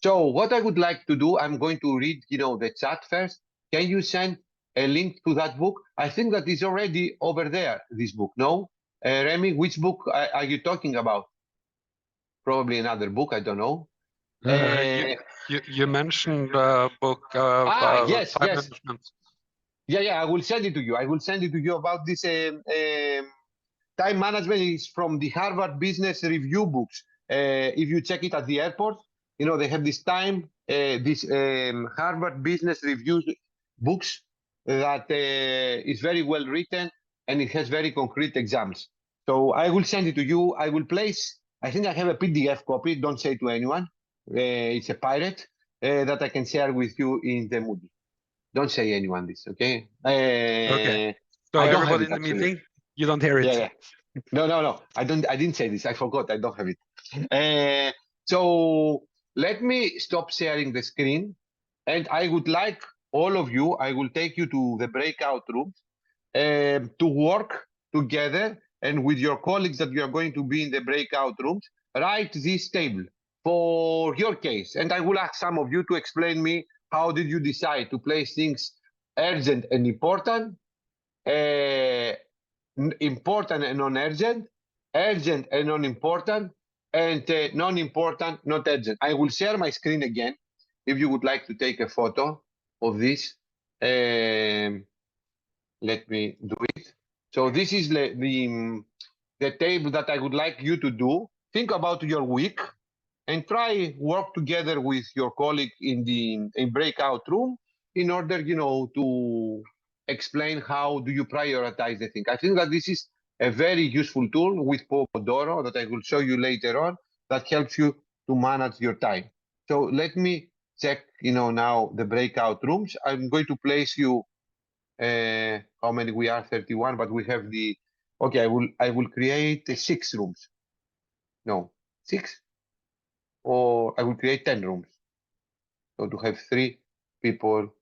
So what I would like to do, I'm going to read, the chat first. Can you send a link to that book? I think that is already over there, this book. No? Remy, which book are you talking about? Probably another book, I don't know. You mentioned a book about yes. management. Yeah, I will send it to you. I will send it to you about this time management is from the Harvard Business Review books. If you check it at the airport, they have this Harvard Business Review books that is very well written and it has very concrete exams. So I will send it to you. I will place, I think I have a PDF copy. Don't say to anyone. It's a pirate that I can share with you in the Moodle. Don't say anyone this, okay? Okay. So everybody in the meeting, you don't hear it. Yeah. No. I didn't say this. I forgot. I don't have it. So let me stop sharing the screen, and I would like all of you. I will take you to the breakout rooms to work together, and with your colleagues that you are going to be in the breakout rooms, write this table for your case. And I will ask some of you to explain me how did you decide to place things urgent and important, important and non-urgent, urgent and non-important, and non-important, not urgent. I will share my screen again if you would like to take a photo of this. Let me do it. So this is the table that I would like you to do. Think about your week and try work together with your colleague in the breakout room in order, to explain how do you prioritize the thing. I think that this is a very useful tool with Pomodoro that I will show you later on that helps you to manage your time. So let me check, now the breakout rooms. I'm going to place you, how many we are, 31, but we have the, okay, I will create 6 rooms. No, 6? Or I will create 10 rooms. So to have 3, people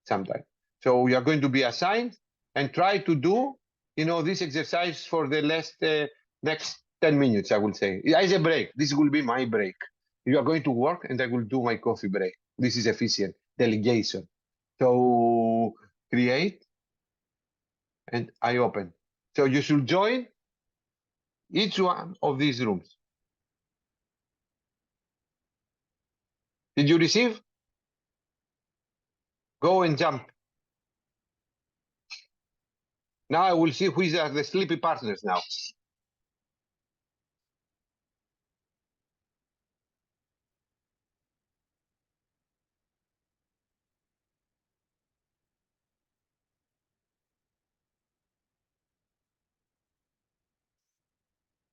sometimes. So you are going to be assigned and try to do, this exercise for the next 10 minutes, I will say. As a break. This will be my break. You are going to work and I will do my coffee break. This is efficient delegation. So create and I open. So you should join each one of these rooms. Did you receive? Go and jump. Now I will see who is the sleepy partners now.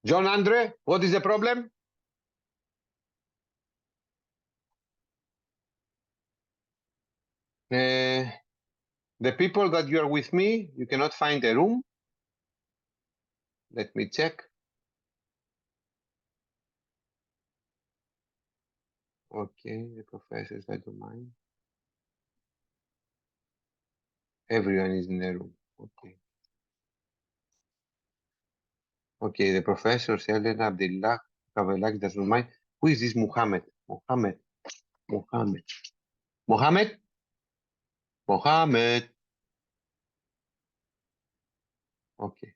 John Andre, what is the problem? The people that you are with me, you cannot find a room. Let me check. Okay, the professors, I don't mind. Everyone is in the room. Okay. Okay, the professor, Elena, Abdullah, Kavelak doesn't mind. Who is this Muhammad? Muhammad. Okay.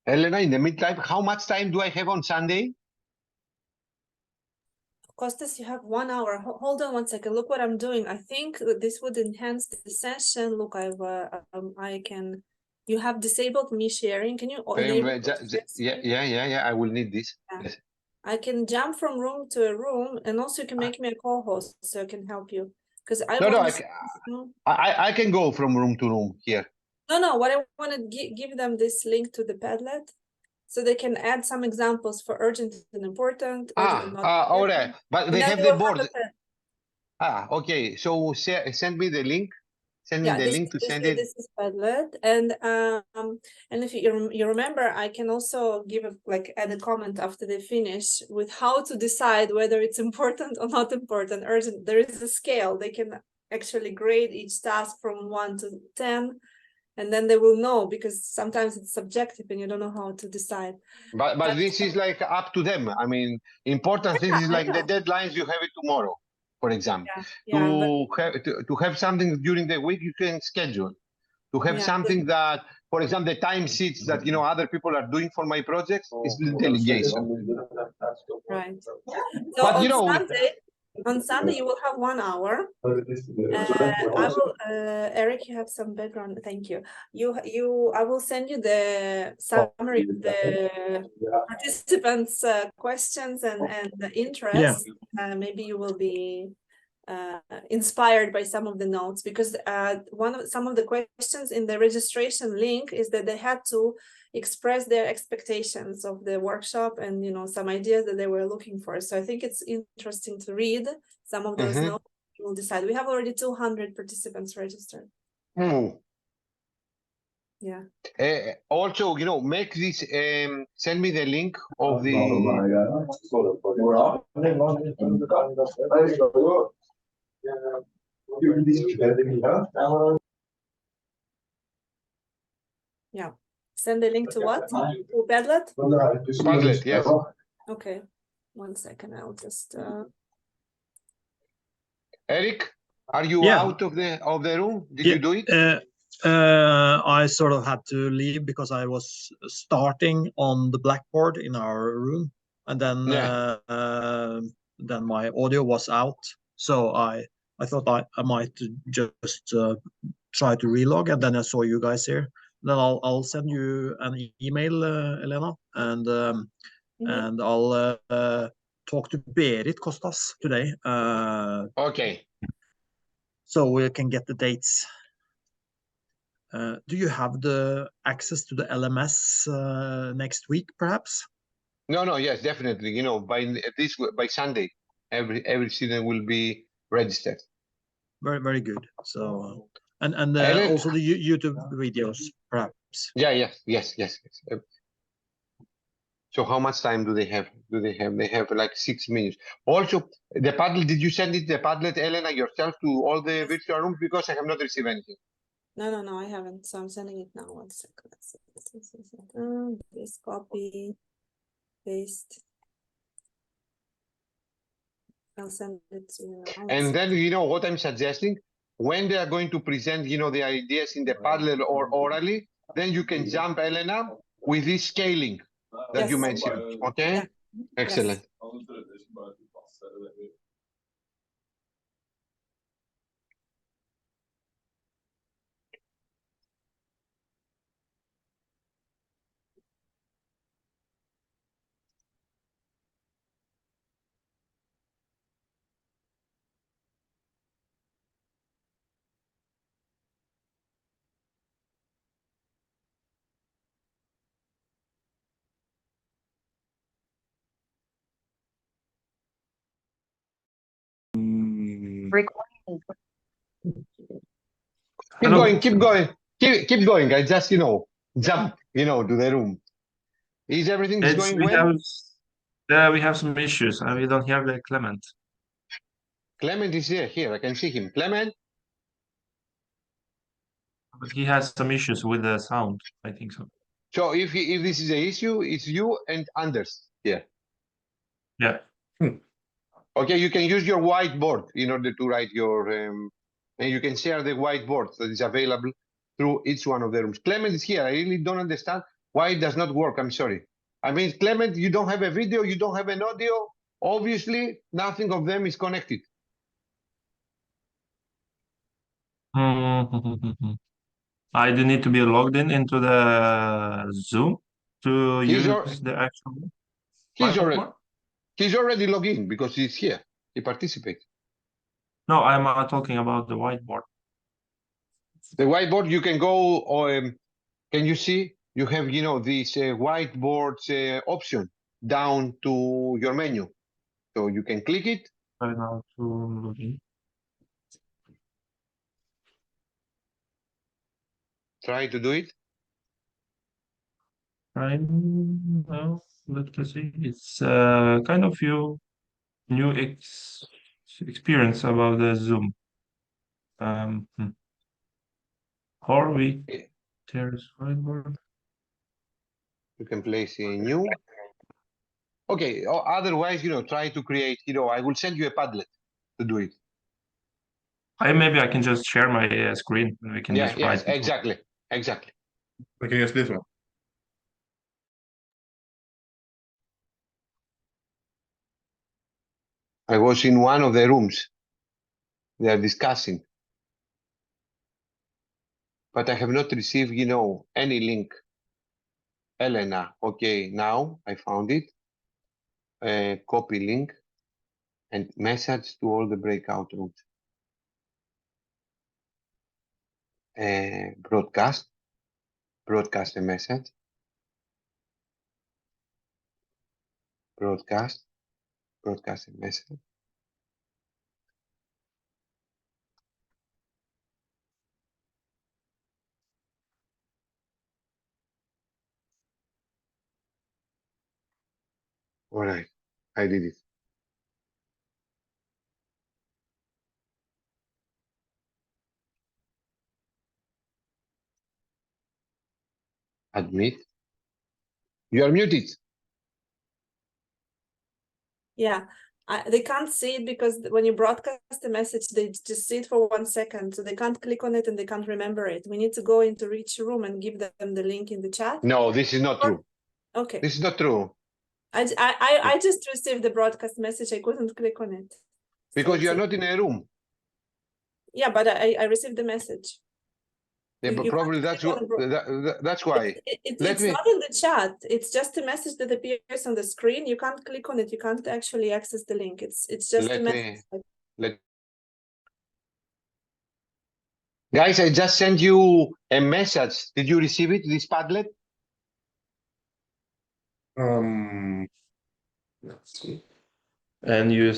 Elena, in the meantime, how much time do I have on Sunday? Costas, you have 1 hour. Hold on 1 second. Look what I'm doing. I think this would enhance the session. Look, you have disabled me sharing. Can you enable? Yeah. I will need this. Yeah. Yes. I can jump from room to a room, and also you can make me a co-host so I can help you. Because I can go from room to room here. No. What I want to give them this link to the Padlet, so they can add some examples for urgent and important. All right. But they have the board. Okay. So send me the link. Send me the link to send it. This is Padlet, and if you remember, I can also add a comment after they finish with how to decide whether it's important or not important, urgent. There is a scale. They can actually grade each task from 1 to 10. And then they will know, because sometimes it's subjective and you don't know how to decide. But this is like up to them. I mean, important thing is like the deadlines, you have it tomorrow, for example. To have something during the week, you can schedule. To have something that, for example, the time sheets that other people are doing for my projects is delegation. Right. So on Sunday, you will have 1 hour. I will, Eric, you have some background. Thank you. I will send you the summary of the participants' questions and the interest. Maybe you will be inspired by some of the notes, because some of the questions in the registration link is that they had to express their expectations of the workshop and some ideas that they were looking for. So I think it's interesting to read some of those notes. We'll decide. We have already 200 participants registered. Yeah. Also, make this, send me the link of the... Yeah. Send the link to what? To Padlet? Padlet, yes. Okay. 1 second. I'll just... Eric, are you out of the room? Did you do it? I sort of had to leave because I was starting on the blackboard in our room, and then my audio was out. So I thought I might just try to relog, and then I saw you guys here. Then I'll send you an email, Elena, and and I'll talk to Berit Kostas today. Okay. So we can get the dates. Do you have the access to the LMS next week, perhaps? No, yes, definitely. You know, by Sunday, every student will be registered. Very good. So and Ellen? also the YouTube videos, perhaps. Yeah, yes. So how much time do they have? They have like 6 minutes. Also, the Padlet, did you send it, the Padlet, Elena, yourself to all the virtual rooms? Because I have not received anything. No, I haven't. So I'm sending it now. 1 second. Please copy, paste. I'll send it to you now. And then, you know, what I'm suggesting, when they are going to present, you know, the ideas in the Padlet or orally, then you can jump, Elena, with this scaling that you mentioned. Okay? Yeah. Excellent. Yes. Keep going. I just, you know, jump, you know, to the room. Is everything going well? We have some issues, and we don't have Clement. Clement is here. I can see him. Clement? But he has some issues with the sound, I think so. So if this is the issue, it's you and Anders here. Yeah. Okay, you can use your whiteboard in order to write your, and you can share the whiteboard that is available through each one of the rooms. Clement is here. I really don't understand why it does not work. I'm sorry. I mean, Clement, you don't have a video, you don't have an audio. Obviously, nothing of them is connected. I do need to be logged into the Zoom to use the actual whiteboard? He's already logged in because he's here. He participates. No, I'm talking about the whiteboard. The whiteboard, you can go, can you see? You have, you know, this whiteboard option down to your menu. So you can click it. Right now to log in. Try to do it. Well, let's see. It's kind of new experience about the Zoom. Or there's whiteboard. You can place a new. Okay. Otherwise, you know, try to create. You know, I will send you a Padlet to do it. Maybe I can just share my screen and we can just write. Yes, exactly. Okay, yes, this one. I was in one of the rooms. They are discussing. But I have not received, you know, any link. Elena, okay, now I found it. Copy link and message to all the breakout rooms. Broadcast a message. Broadcast a message. All right, I did it. Admit. You are muted. Yeah, they can't see it because when you broadcast the message, they just see it for 1 second. So they can't click on it and they can't remember it. We need to go into each room and give them the link in the chat. No, this is not true. Okay. This is not true. I just received the broadcast message. I couldn't click on it. Because you are not in a room. Yeah, but I received the message. Yeah, but probably that's what that's why. It's not in the chat. It's just a message that appears on the screen. You can't click on it. You can't actually access the link. It's just a message. Guys, I just sent you a message. Did you receive it? This Padlet? Let's see. And you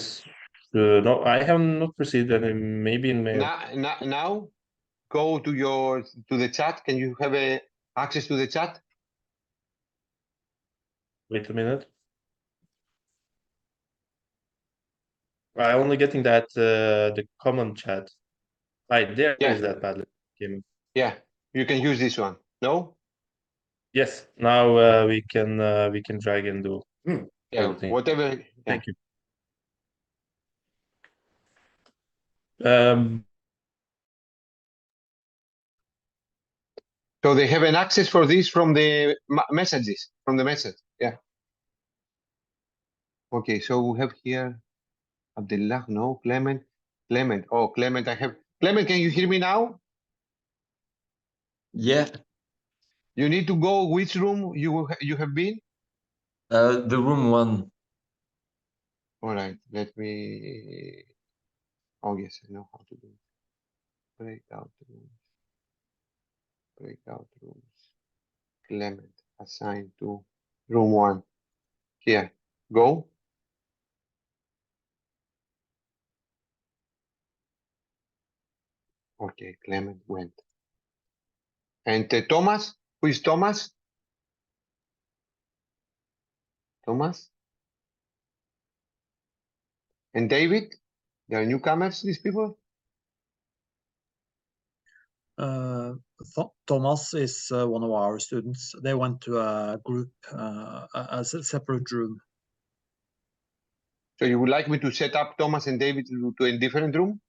no, I have not received any. Maybe in mail. Now go to the chat. Can you have access to the chat? Wait a minute. I'm only getting that the common chat. Right there is that Padlet. Yeah, you can use this one. No? Yes. Now we can drag and do everything. Whatever. Yeah. Thank you. So they have an access for this from the messages, from the message. Yeah. Okay, so we have here Abdullah, no, Clement. Oh, Clement, I have. Clement, can you hear me now? Yeah. You need to go which room you have been? The room 1. All right, let me. Oh yes, I know how to do it. Breakout rooms. Clement, assigned to room 1. Here, go. Okay, Clement went. And Thomas, who is Thomas? Thomas? And David? They are newcomers, these people? Thomas is one of our students. They went to a group as a separate room. So you would like me to set up Thomas and David to a different room?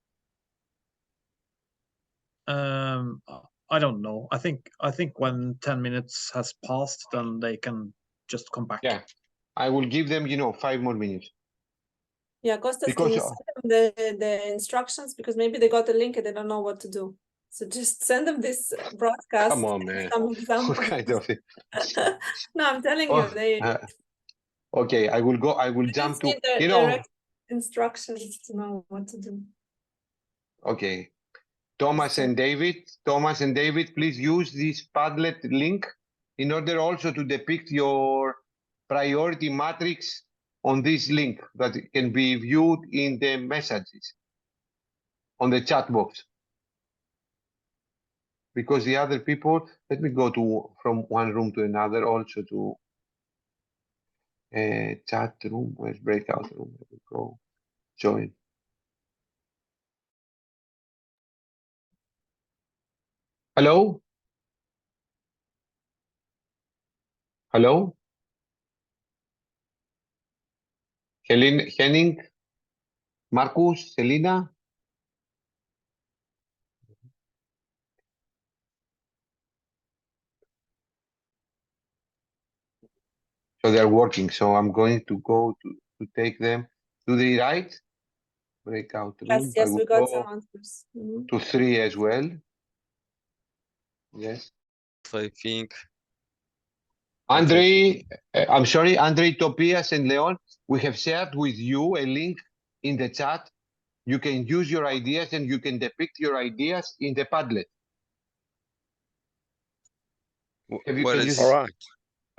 I don't know. I think when 10 minutes has passed, then they can just come back. Yeah, I will give them, 5 more minutes. Yeah, Kostas, can you send them the instructions? Because maybe they got a link and they don't know what to do. So just send them this broadcast. Come on, man. What kind of it? No, I'm telling you, they. Okay, I will go. I will jump to. Direct instructions to know what to do. Okay, Thomas and David, please use this Padlet link in order also to depict your priority matrix on this link that can be viewed in the messages on the chat box. Because the other people, let me go from one room to another also to chat room, where's breakout room? Let me go join. Hello? Hello? Henning? Marcus? Selina? So they're working. So I'm going to go to take them to the right. Breakout room. Yes, we got some answers. To 3 as well. Yes. I think. Andre, I'm sorry, Andre, Tobias, and Leon, we have shared with you a link in the chat. You can use your ideas and you can depict your ideas in the Padlet. All right.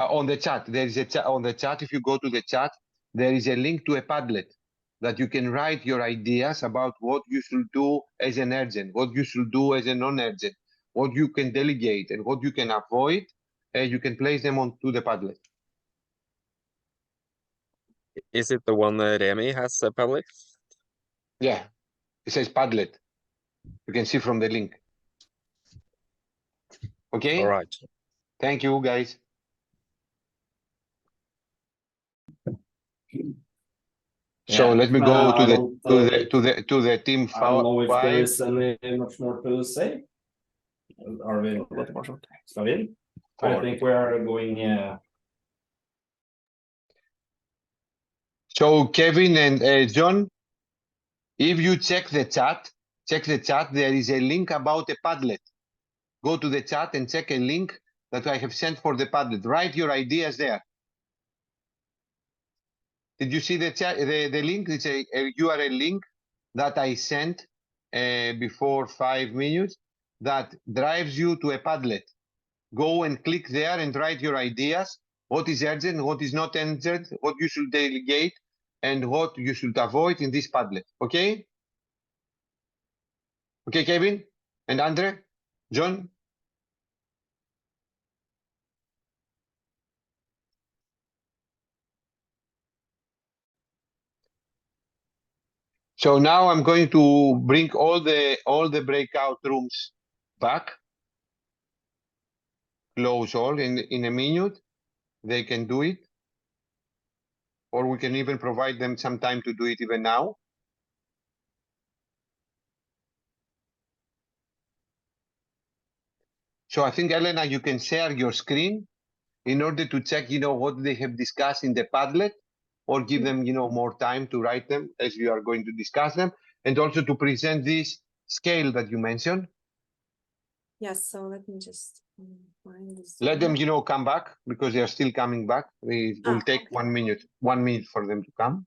On the chat, there is a chat on the chat. If you go to the chat, there is a link to a Padlet that you can write your ideas about what you should do as an urgent, what you should do as a non-urgent, what you can delegate and what you can avoid. You can place them onto the Padlet. Is it the one that Remy has public? Yeah, it says Padlet. You can see from the link. Okay. All right. Thank you, guys. So let me go to the team. I don't know if there is much more to say. Are we? I think we are going. So Kevin and John, if you check the chat, there is a link about a Padlet. go to the chat and check a link that I have sent for the Padlet. Write your ideas there. Did you see the chat, the link? It's a URL link that I sent before 5 minutes that drives you to a Padlet. Go and click there and write your ideas. What is urgent, what is not urgent, what you should delegate, and what you should avoid in this Padlet. Okay? Okay, Kevin and Andre, John? So now I'm going to bring all the breakout rooms back. Close all in a minute. They can do it. Or we can even provide them some time to do it even now. So I think, Elena, you can share your screen in order to check, what they have discussed in the Padlet, or give them, more time to write them as you are going to discuss them, and also to present this scale that you mentioned. Yes, so let me just find this. Let them, come back, because they are still coming back. It will take okay. 1 minute for them to come.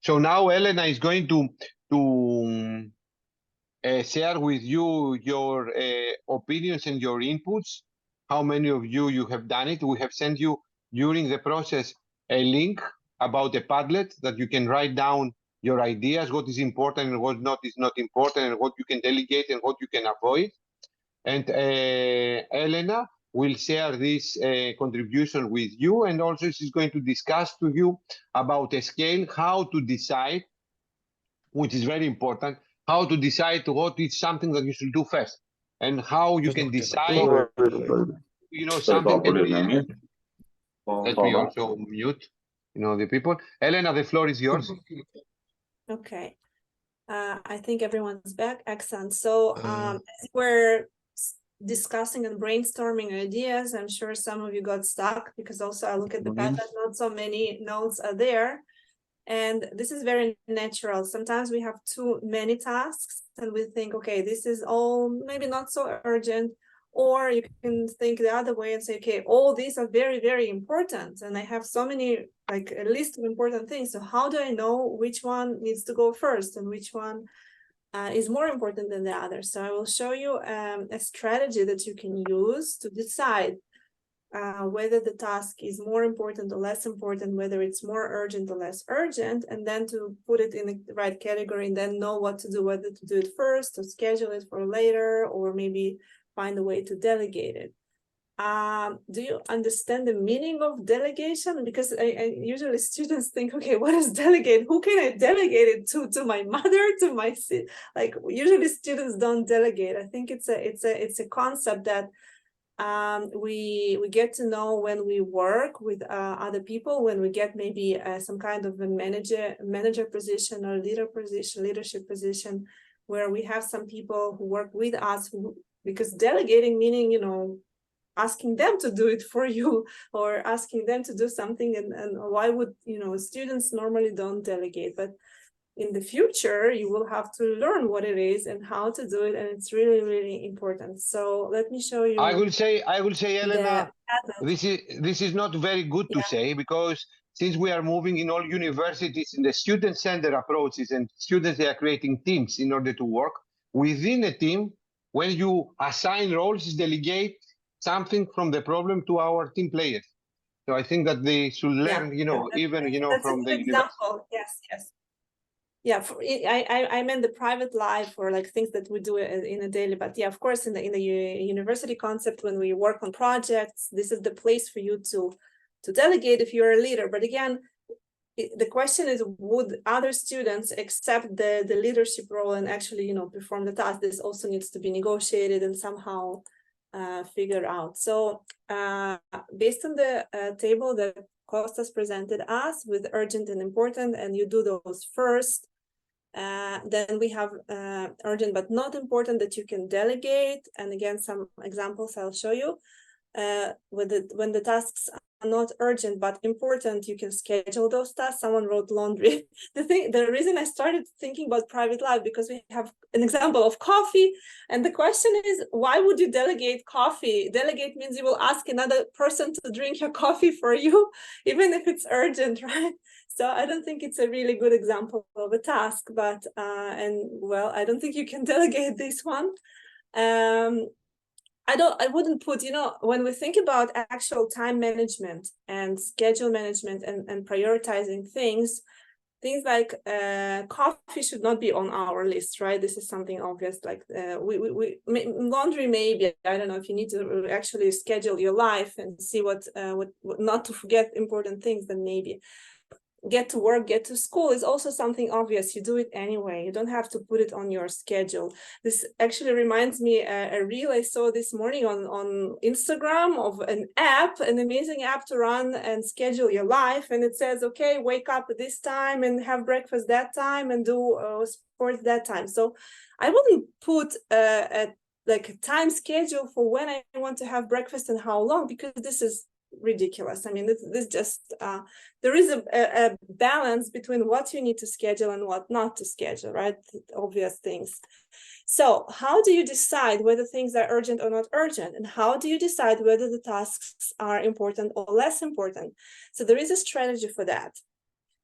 So now Elena is going to share with you your opinions and your inputs. How many of you have done it? We have sent you during the process a link about a Padlet that you can write down your ideas, what is important and what is not important, and what you can delegate and what you can avoid. And Elena will share this contribution with you, and also she's going to discuss to you about a scale, how to decide, which is very important, how to decide what is something that you should do first, and how you can decide, something can be. Let me also mute, the people. Elena, the floor is yours. Okay. I think everyone's back. Excellent. So as we're discussing and brainstorming ideas, I'm sure some of you got stuck, because also I look at the Padlet, not so many notes are there. And this is very natural. Sometimes we have too many tasks and we think, okay, this is all maybe not so urgent. Or you can think the other way and say, okay, all these are very, very important. And I have so many, like a list of important things. So how do I know which one needs to go first and which one is more important than the other? So I will show you a strategy that you can use to decide whether the task is more important or less important, whether it's more urgent or less urgent, and then to put it in the right category and then know what to do, whether to do it first or schedule it for later, or maybe find a way to delegate it. Do you understand the meaning of delegation? Because I usually students think, okay, what is delegate? Who can I delegate it to? To my mother? To my like? Usually students don't delegate. I think it's a concept that we get to know when we work with other people, when we get maybe some kind of a manager position or leadership position, where we have some people who work with us, because delegating meaning, asking them to do it for you, or asking them to do something, and why would, students normally don't delegate, but in the future you will have to learn what it is and how to do it, and it's really, really important. So let me show you. I will say, Elena, this is not very good to say, because since we are moving in all universities in the student-centered approaches, and students, they are creating teams in order to work within a team. When you assign roles, delegate something from the problem to our team players. So I think that they should learn, that's from the example. Yes. Yeah, I meant the private life, or like things that we do in a daily. But yeah, of course, in the university concept, when we work on projects, this is the place for you to delegate if you're a leader. But again, the question is, would other students accept the leadership role and actually, perform the task? This also needs to be negotiated and somehow figured out. So based on the table that Kostas presented us with urgent and important, and you do those first, then we have urgent but not important that you can delegate. And again, some examples I'll show you. When the tasks not urgent but important, you can schedule those tasks. Someone wrote laundry. The reason I started thinking about private life, because we have an example of coffee, and the question is, why would you delegate coffee? Delegate means you will ask another person to drink your coffee for you, even if it's urgent, right? So I don't think it's a really good example of a task, but I don't think you can delegate this one. I wouldn't put, when we think about actual time management and schedule management and prioritizing things like coffee should not be on our list, right? This is something obvious. Like laundry, maybe. I don't know if you need to actually schedule your life and see what not to forget important things, then maybe. Get to work, get to school is also something obvious. You do it anyway. You don't have to put it on your schedule. This actually reminds me a reel I saw this morning on Instagram of an amazing app to run and schedule your life. And it says, okay, wake up at this time and have breakfast that time and do sports that time. So I wouldn't put a time schedule for when I want to have breakfast and how long, because this is ridiculous. I mean, this just there is a balance between what you need to schedule and what not to schedule, right? Obvious things. So how do you decide whether things are urgent or not urgent, and how do you decide whether the tasks are important or less important? So there is a strategy for that.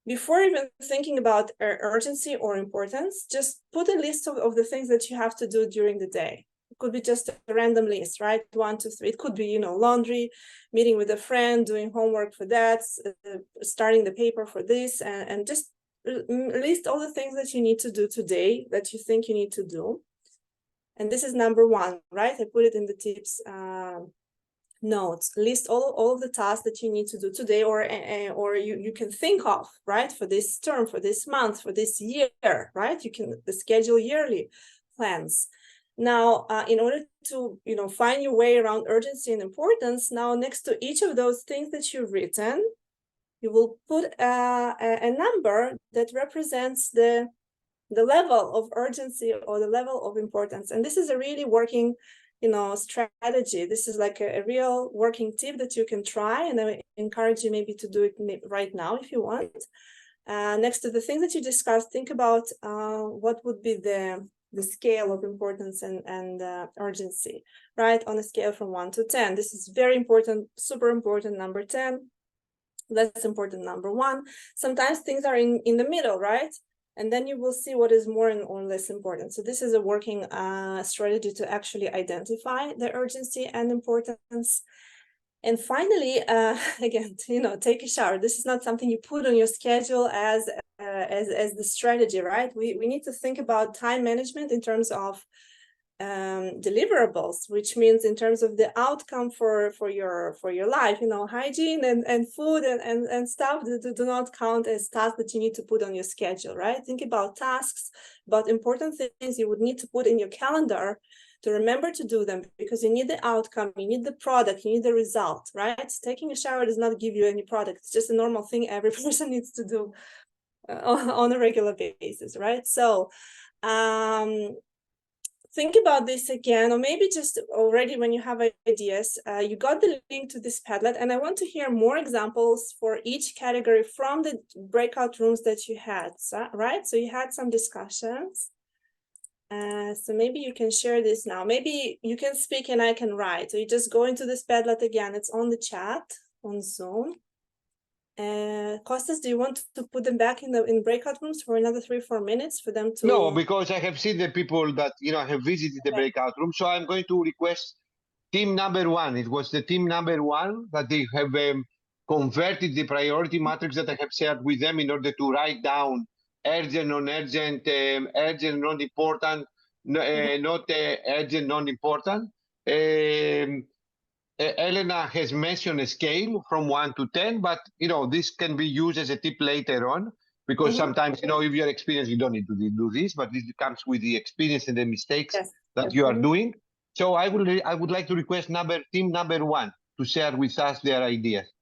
Before even thinking about urgency or importance, just put a list of the things that you have to do during the day. Could be just a random list, right? 1, 2, 3. It could be, laundry, meeting with a friend, doing homework for that, starting the paper for this, and just list all the things that you need to do today that you think you need to do. And this is number 1, right? I put it in the tips notes. List all of the tasks that you need to do today, or you can think of, right? For this term, for this month, for this year, right? You can schedule yearly plans. Now, in order to, find your way around urgency and importance, now next to each of those things that you've written, you will put a number that represents the level of urgency or the level of importance. And this is a really working, strategy. This is like a real working tip that you can try. And I encourage you maybe to do it right now if you want. Next to the things that you discussed, think about what would be the scale of importance and urgency, right? On a scale from 1 to 10. This is very important, super important, number 10. Less important, number 1. Sometimes things are in the middle, right? And then you will see what is more or less important. So this is a working strategy to actually identify the urgency and importance. And finally, again, take a shower. This is not something you put on your schedule as the strategy, right? We need to think about time management in terms of deliverables, which means in terms of the outcome for your life. Hygiene and food and stuff do not count as tasks that you need to put on your schedule, right? Think about tasks, about important things you would need to put in your calendar to remember to do them, because you need the outcome, you need the product, you need the result, right? Taking a shower does not give you any product. It's just a normal thing every person needs to do on a regular basis, right? So think about this again, or maybe just already when you have ideas, you got the link to this Padlet, and I want to hear more examples for each category from the breakout rooms that you had, right? So you had some discussions. So maybe you can share this now. Maybe you can speak and I can write. So you just go into this Padlet again. It's on the chat on Zoom. Kostas, do you want to put them back in breakout rooms for another 3-4 minutes for them to? No, because I have seen the people that have visited the breakout room. So I'm going to request team number 1. It was the team number 1 that they have converted the priority matrix that I have shared with them in order to write down urgent, non-urgent, urgent, non-important, not urgent, non-important. Elena has mentioned a scale from 1 to 10, but this can be used as a tip later on, because sometimes if you're experienced, you don't need to do this, but this comes with the experience and the mistakes that you are doing. So I would like to request team number 1 to share with us their ideas.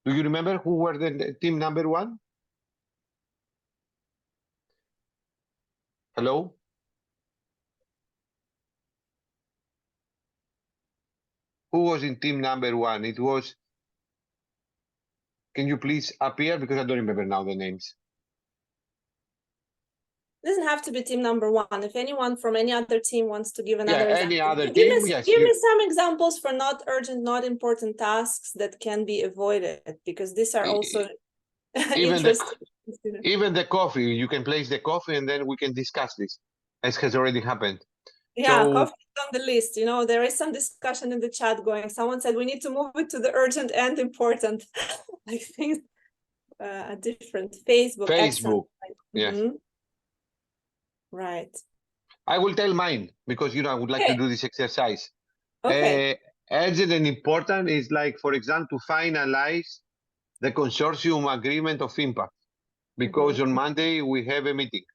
Do you remember who were the team number 1? Hello? Who was in team number 1? It was, can you please appear? Because I don't remember now the names. It doesn't have to be team number 1. If anyone from any other team wants to give another example. Any other give team, me, yes. Give me some examples for not urgent, not important tasks that can be avoided, because these are also interesting. Even the coffee, you can place the coffee and then we can discuss this, as has already happened. Yeah, so, coffee is on the list. You know, there is some discussion in the chat going. Someone said we need to move it to the urgent and important. I think a different Facebook. Facebook, yes. Right. I will tell mine because, you know, I would like to do this exercise. Okay. Urgent and important is like, for example, to finalize the consortium agreement of impact, because on Monday we have a meeting.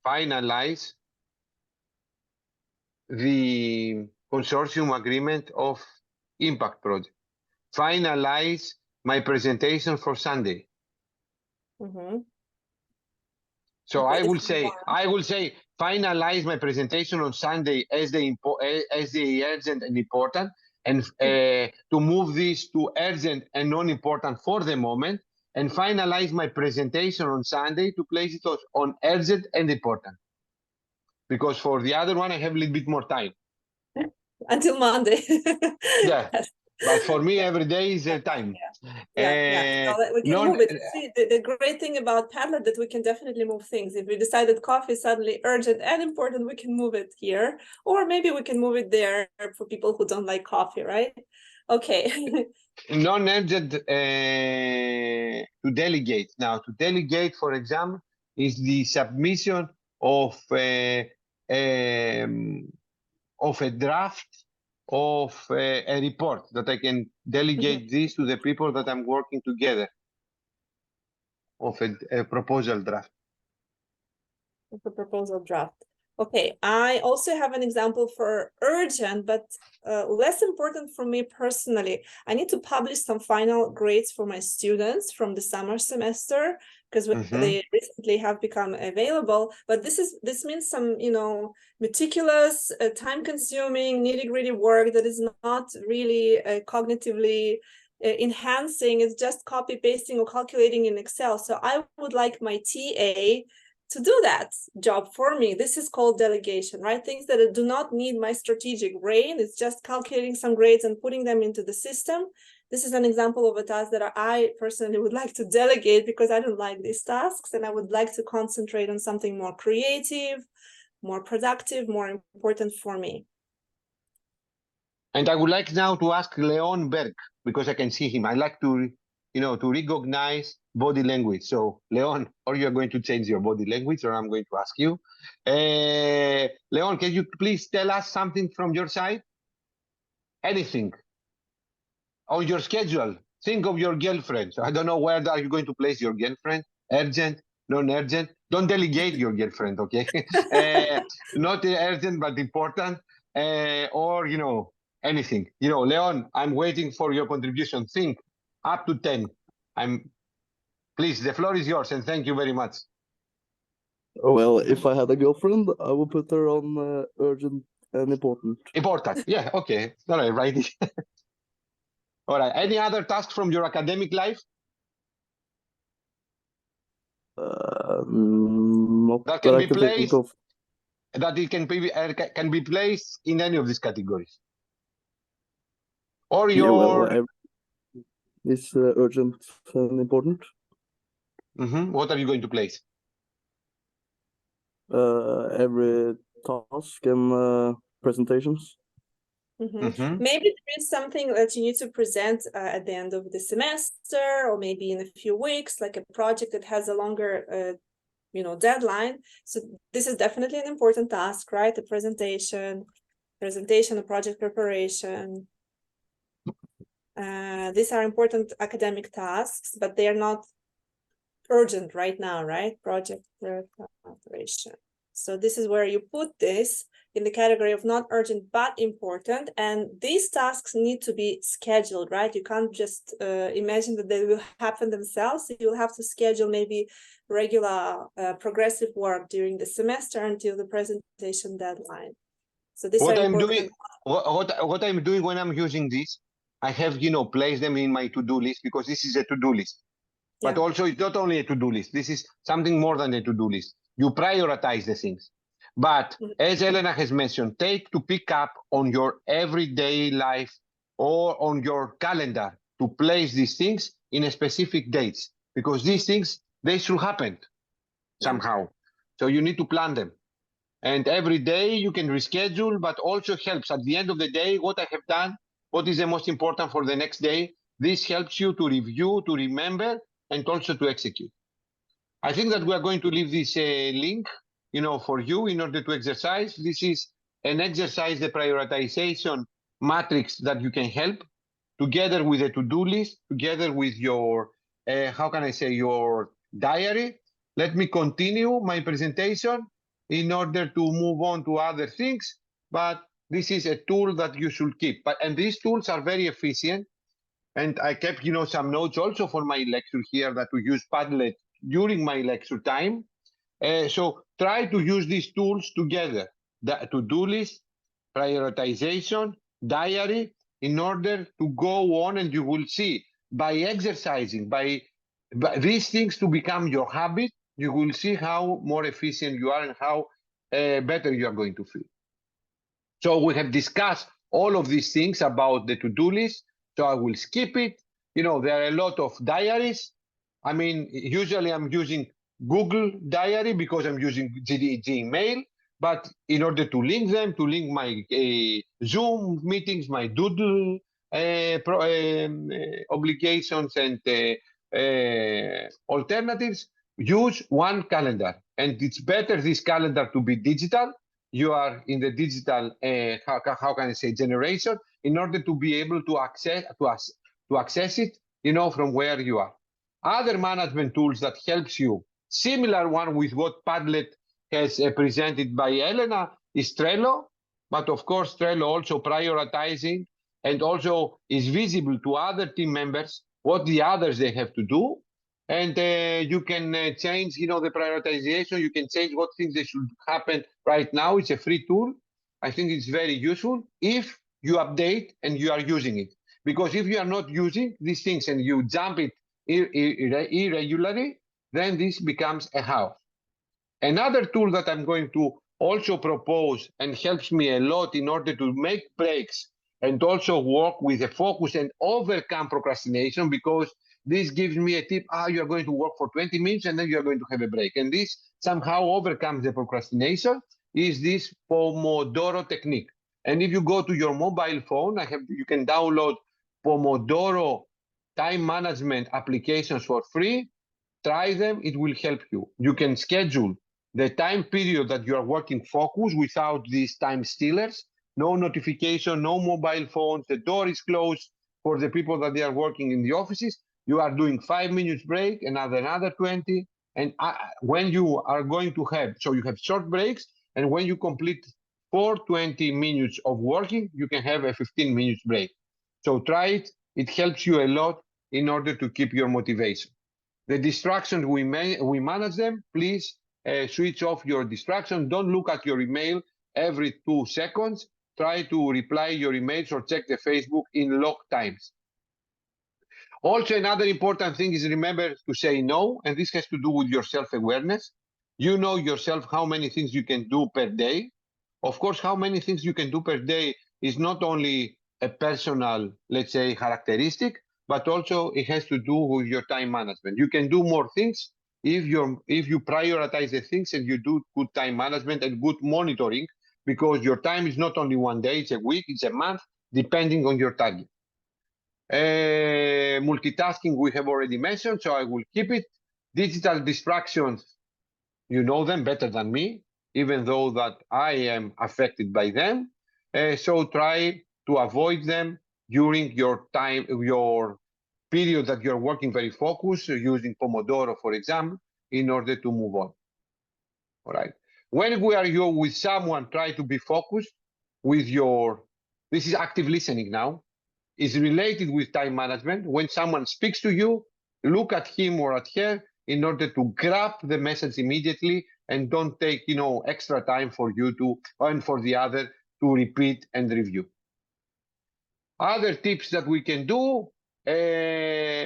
Finalize the consortium agreement of impact project. Finalize my presentation for Sunday. So I will say finalize my presentation on Sunday as the urgent and important, and to move this to urgent and non-important for the moment, and finalize my presentation on Sunday to place it on urgent and important. Because for the other one, I have a little bit more time. Until Monday. Yeah, but for me, every day is time. Yeah. So we can move it. See, the great thing about Padlet that we can definitely move things. If we decide that coffee is suddenly urgent and important, we can move it here, or maybe we can move it there for people who don't like coffee, right? Okay. Non-urgent to delegate. Now, to delegate, for example, is the submission of a draft of a report that I can delegate this to the people that I'm working together, of a proposal draft. Of a proposal draft. Okay, I also have an example for urgent, but less important for me personally. I need to publish some final grades for my students from the summer semester, because they recently have become available. But this means some, you know, meticulous, time-consuming, nitty-gritty work that is not really cognitively enhancing. It's just copy-pasting or calculating in Excel. So I would like my TA to do that job for me. This is called delegation, right? Things that do not need my strategic brain. It's just calculating some grades and putting them into the system. This is an example of a task that I personally would like to delegate, because I don't like these tasks and I would like to concentrate on something more creative, more productive, more important for me. And I would like now to ask Leon Berg, because I can see him. I like to, you know, to recognize body language. So Leon, or you're going to change your body language, or I'm going to ask you. Leon, can you please tell us something from your side? Anything on your schedule. Think of your girlfriend. I don't know where are you going to place your girlfriend. Urgent, non-urgent. Don't delegate your girlfriend, okay? Not urgent, but important. Or, you know, anything. You know, Leon, I'm waiting for your contribution. Think up to 10. Please, the floor is yours, and thank you very much. Well, if I had a girlfriend, I would put her on urgent and important. Important, yeah, okay. All right, right. All right, any other tasks from your academic life? Not that can that be I can placed, think of. That it can be placed in any of these categories. Or your... Yeah, well, is urgent and important. What are you going to place? Every task and presentations. Maybe there is something that you need to present at the end of the semester, or maybe in a few weeks, like a project that has a longer you know, deadline. So this is definitely an important task, right? The presentation, the project preparation. These are important academic tasks, but they are not urgent right now, right? Project preparation. So this is where you put this in the category of not urgent but important, and these tasks need to be scheduled, right? You can't just imagine that they will happen themselves. You'll have to schedule maybe regular progressive work during the semester until the presentation deadline. So these what are I'm important. doing, what I'm doing when I'm using this, I have, placed them in my to-do list, because this is a to-do list. But also, it's not only a to-do list. This is something more than a to-do list. You prioritize the things. But as Elena has mentioned, take to pick up on your everyday life or on your calendar to place these things in a specific dates, because these things, they should happen somehow. So you need to plan them. And every day you can reschedule, but also helps at the end of the day what I have done, what is the most important for the next day. This helps you to review, to remember, and also to execute. I think that we are going to leave this link, for you in order to exercise. This is an exercise, the prioritization matrix that you can help together with a to-do list, together with your, your diary. Let me continue my presentation in order to move on to other things, but this is a tool that you should keep. And these tools are very efficient. And I kept, some notes also for my lecture here that we use Padlet during my lecture time. So try to use these tools together, the to-do list, prioritization, diary, in order to go on, and you will see by exercising, by these things to become your habit, you will see how more efficient you are and how better you are going to feel. So we have discussed all of these things about the to-do list, so I will skip it. There are a lot of diaries. I mean, usually I'm using Google Diary because I'm using Gmail, but in order to link them, to link my Zoom meetings, my Doodle obligations and alternatives, use one calendar. And it's better this calendar to be digital. You are in the digital, how can I say, generation, in order to be able to access it, from where you are. Other management tools that helps you, similar one with what Padlet has presented by Elena, is Trello. But of course, Trello also prioritizing and also is visible to other team members what the others they have to do. And you can change, the prioritization. You can change what things they should happen right now. It's a free tool. I think it's very useful if you update and you are using it. Because if you are not using these things and you jump it irregularly, then this becomes a house. Another tool that I'm going to also propose and helps me a lot in order to make breaks and also work with a focus and overcome procrastination, because this gives me a tip, you're going to work for 20 minutes and then you're going to have a break. And this somehow overcomes the procrastination, is this Pomodoro technique. And if you go to your mobile phone, you can download Pomodoro time management applications for free. Try them, it will help you. You can schedule the time period that you are working focus without these time stealers. No notification, no mobile phones, the door is closed for the people that they are working in the offices. You are doing 5 minutes break, another 20. And when you are going to have, so you have short breaks, and when you complete 20 minutes of working, you can have a 15 minutes break. So try it, it helps you a lot in order to keep your motivation. The distractions, we manage them. Please switch off your distraction. Don't look at your email every 2 seconds. Try to reply your emails or check the Facebook in locked times. Also, another important thing is remember to say no, and this has to do with your self-awareness. You know yourself how many things you can do per day. Of course, how many things you can do per day is not only a personal, let's say, characteristic, but also it has to do with your time management. You can do more things if you prioritize the things and you do good time management and good monitoring, because your time is not only one day, it's a week, it's a month, depending on your target. Multitasking we have already mentioned, so I will keep it. Digital distractions, you know them better than me, even though that I am affected by them. So try to avoid them during your time, your period that you're working very focused, using Pomodoro, for example, in order to move on. All right. When we are with someone, try to be focused with this is active listening now, is related with time management. When someone speaks to you, look at him or at her in order to grab the message immediately, and don't take, extra time for you to, and for the other to repeat and review. Other tips that we can do,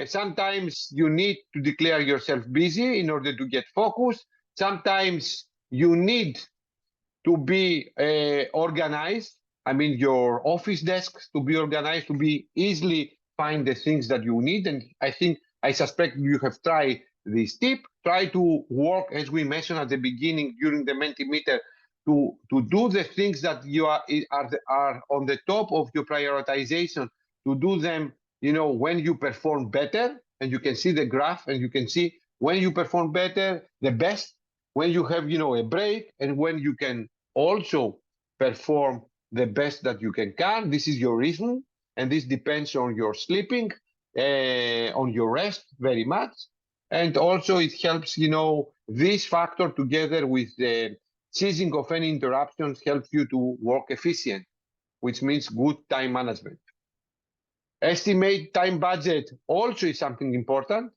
sometimes you need to declare yourself busy in order to get focused. Sometimes you need to be organized. I mean, your office desks to be organized, to be easily find the things that you need. And I suspect you have tried this tip. Try to work, as we mentioned at the beginning during the Mentimeter, to do the things that you are on the top of your prioritization, to do them, when you perform better, and you can see the graph, and you can see when you perform better, the best, when you have, a break, and when you can also perform the best that you can. This is your rhythm, and this depends on your sleeping, on your rest very much. And also it helps, this factor together with the ceasing of any interruptions helps you to work efficient, which means good time management. Estimate time budget also is something important.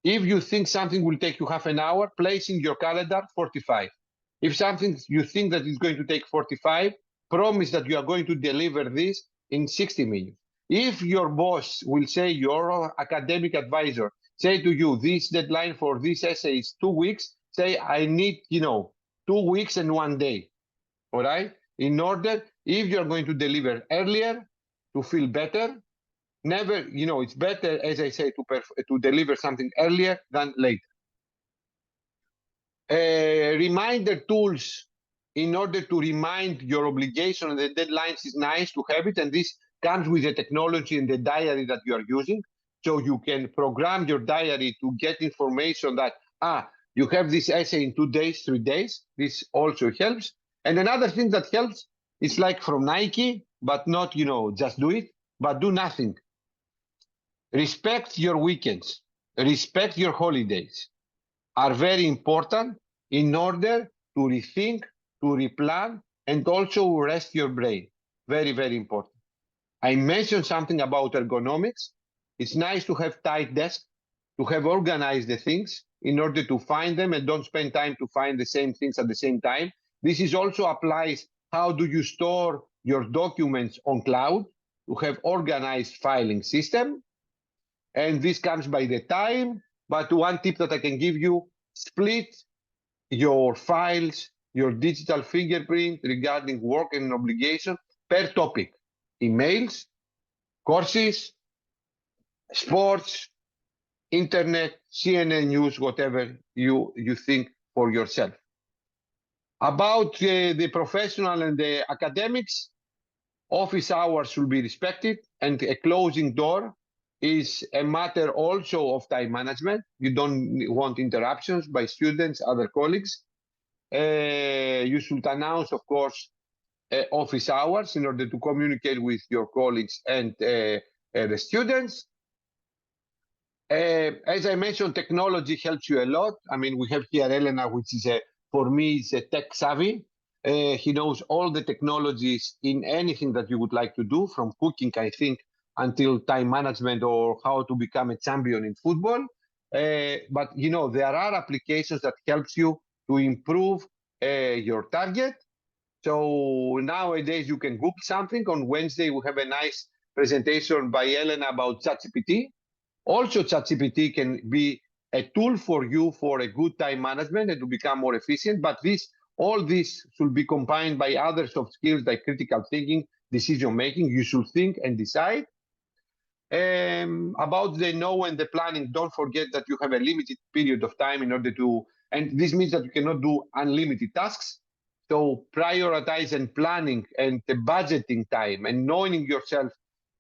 If you think something will take you half an hour, place in your calendar 45. If something you think that is going to take 45, promise that you are going to deliver this in 60 minutes. If your boss will say, your academic advisor, say to you, this deadline for this essay is 2 weeks, say, I need, 2 weeks and 1 day, all right? In order, if you're going to deliver earlier, to feel better, never, it's better, as I say, to deliver something earlier than later. Reminder tools in order to remind your obligation and the deadlines is nice to have it, and this comes with the technology and the diary that you are using. So you can program your diary to get information that, you have this essay in 2 days, 3 days. This also helps. And another thing that helps is like from Nike, but not, just do it, but do nothing. Respect your weekends, respect your holidays are very important in order to rethink, to replan, and also rest your brain. Very, very important. I mentioned something about ergonomics. It's nice to have tight desks, to have organized the things in order to find them and don't spend time to find the same things at the same time. This is also applies how do you store your documents on cloud, to have organized filing system. And this comes by the time, but one tip that I can give you, split your files, your digital fingerprint regarding work and obligation per topic. Emails, courses, sports, internet, CNN news, whatever you think for yourself. About the professional and the academics, office hours should be respected, and a closing door is a matter also of time management. You don't want interruptions by students, other colleagues. You should announce, of course, office hours in order to communicate with your colleagues and the students. As I mentioned, technology helps you a lot. I mean, we have here Elena, which is for me, is a tech savvy. He knows all the technologies in anything that you would like to do, from cooking, I think, until time management or how to become a champion in football. But, there are applications that helps you to improve your target. So nowadays you can Google something. On Wednesday, we have a nice presentation by Elena about ChatGPT. Also, ChatGPT can be a tool for you for a good time management and to become more efficient. But all this should be combined by other soft skills like critical thinking, decision making. You should think and decide. About the know and the planning, don't forget that you have a limited period of time in order to, and this means that you cannot do unlimited tasks. So prioritize and planning and the budgeting time and knowing yourself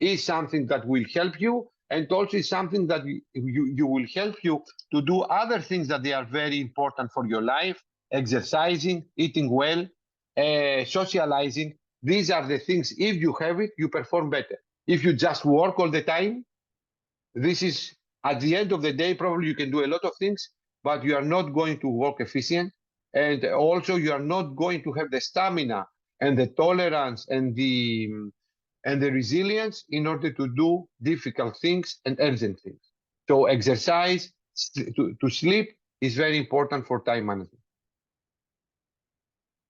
is something that will help you, and also is something that you will help you to do other things that they are very important for your life: exercising, eating well, socializing. These are the things, if you have it, you perform better. If you just work all the time, this is, at the end of the day, probably you can do a lot of things, but you are not going to work efficient. And also you are not going to have the stamina and the tolerance and the resilience in order to do difficult things and urgent things. So exercise, to sleep is very important for time management.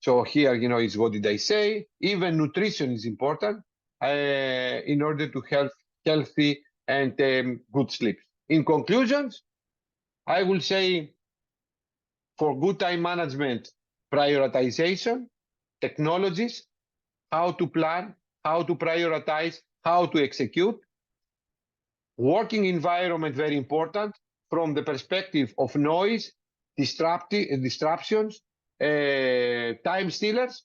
So here, is what did I say? Even nutrition is important in order to have healthy and good sleep. In conclusions, I will say for good time management, prioritization, technologies, how to plan, how to prioritize, how to execute. Working environment, very important from the perspective of noise, disruptions, time stealers,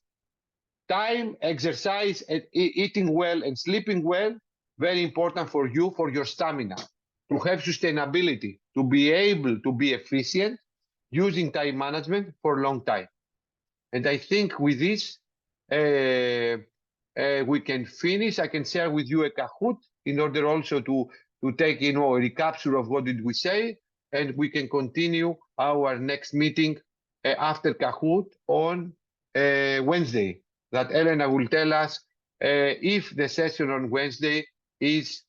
time, exercise, and eating well and sleeping well, very important for you, for your stamina, to have sustainability, to be able to be efficient using time management for a long time. And I think with this, we can finish. I can share with you a Kahoot in order also to take, a recapture of what did we say, and we can continue our next meeting after Kahoot on Wednesday. That Elena will tell us if the session on Wednesday is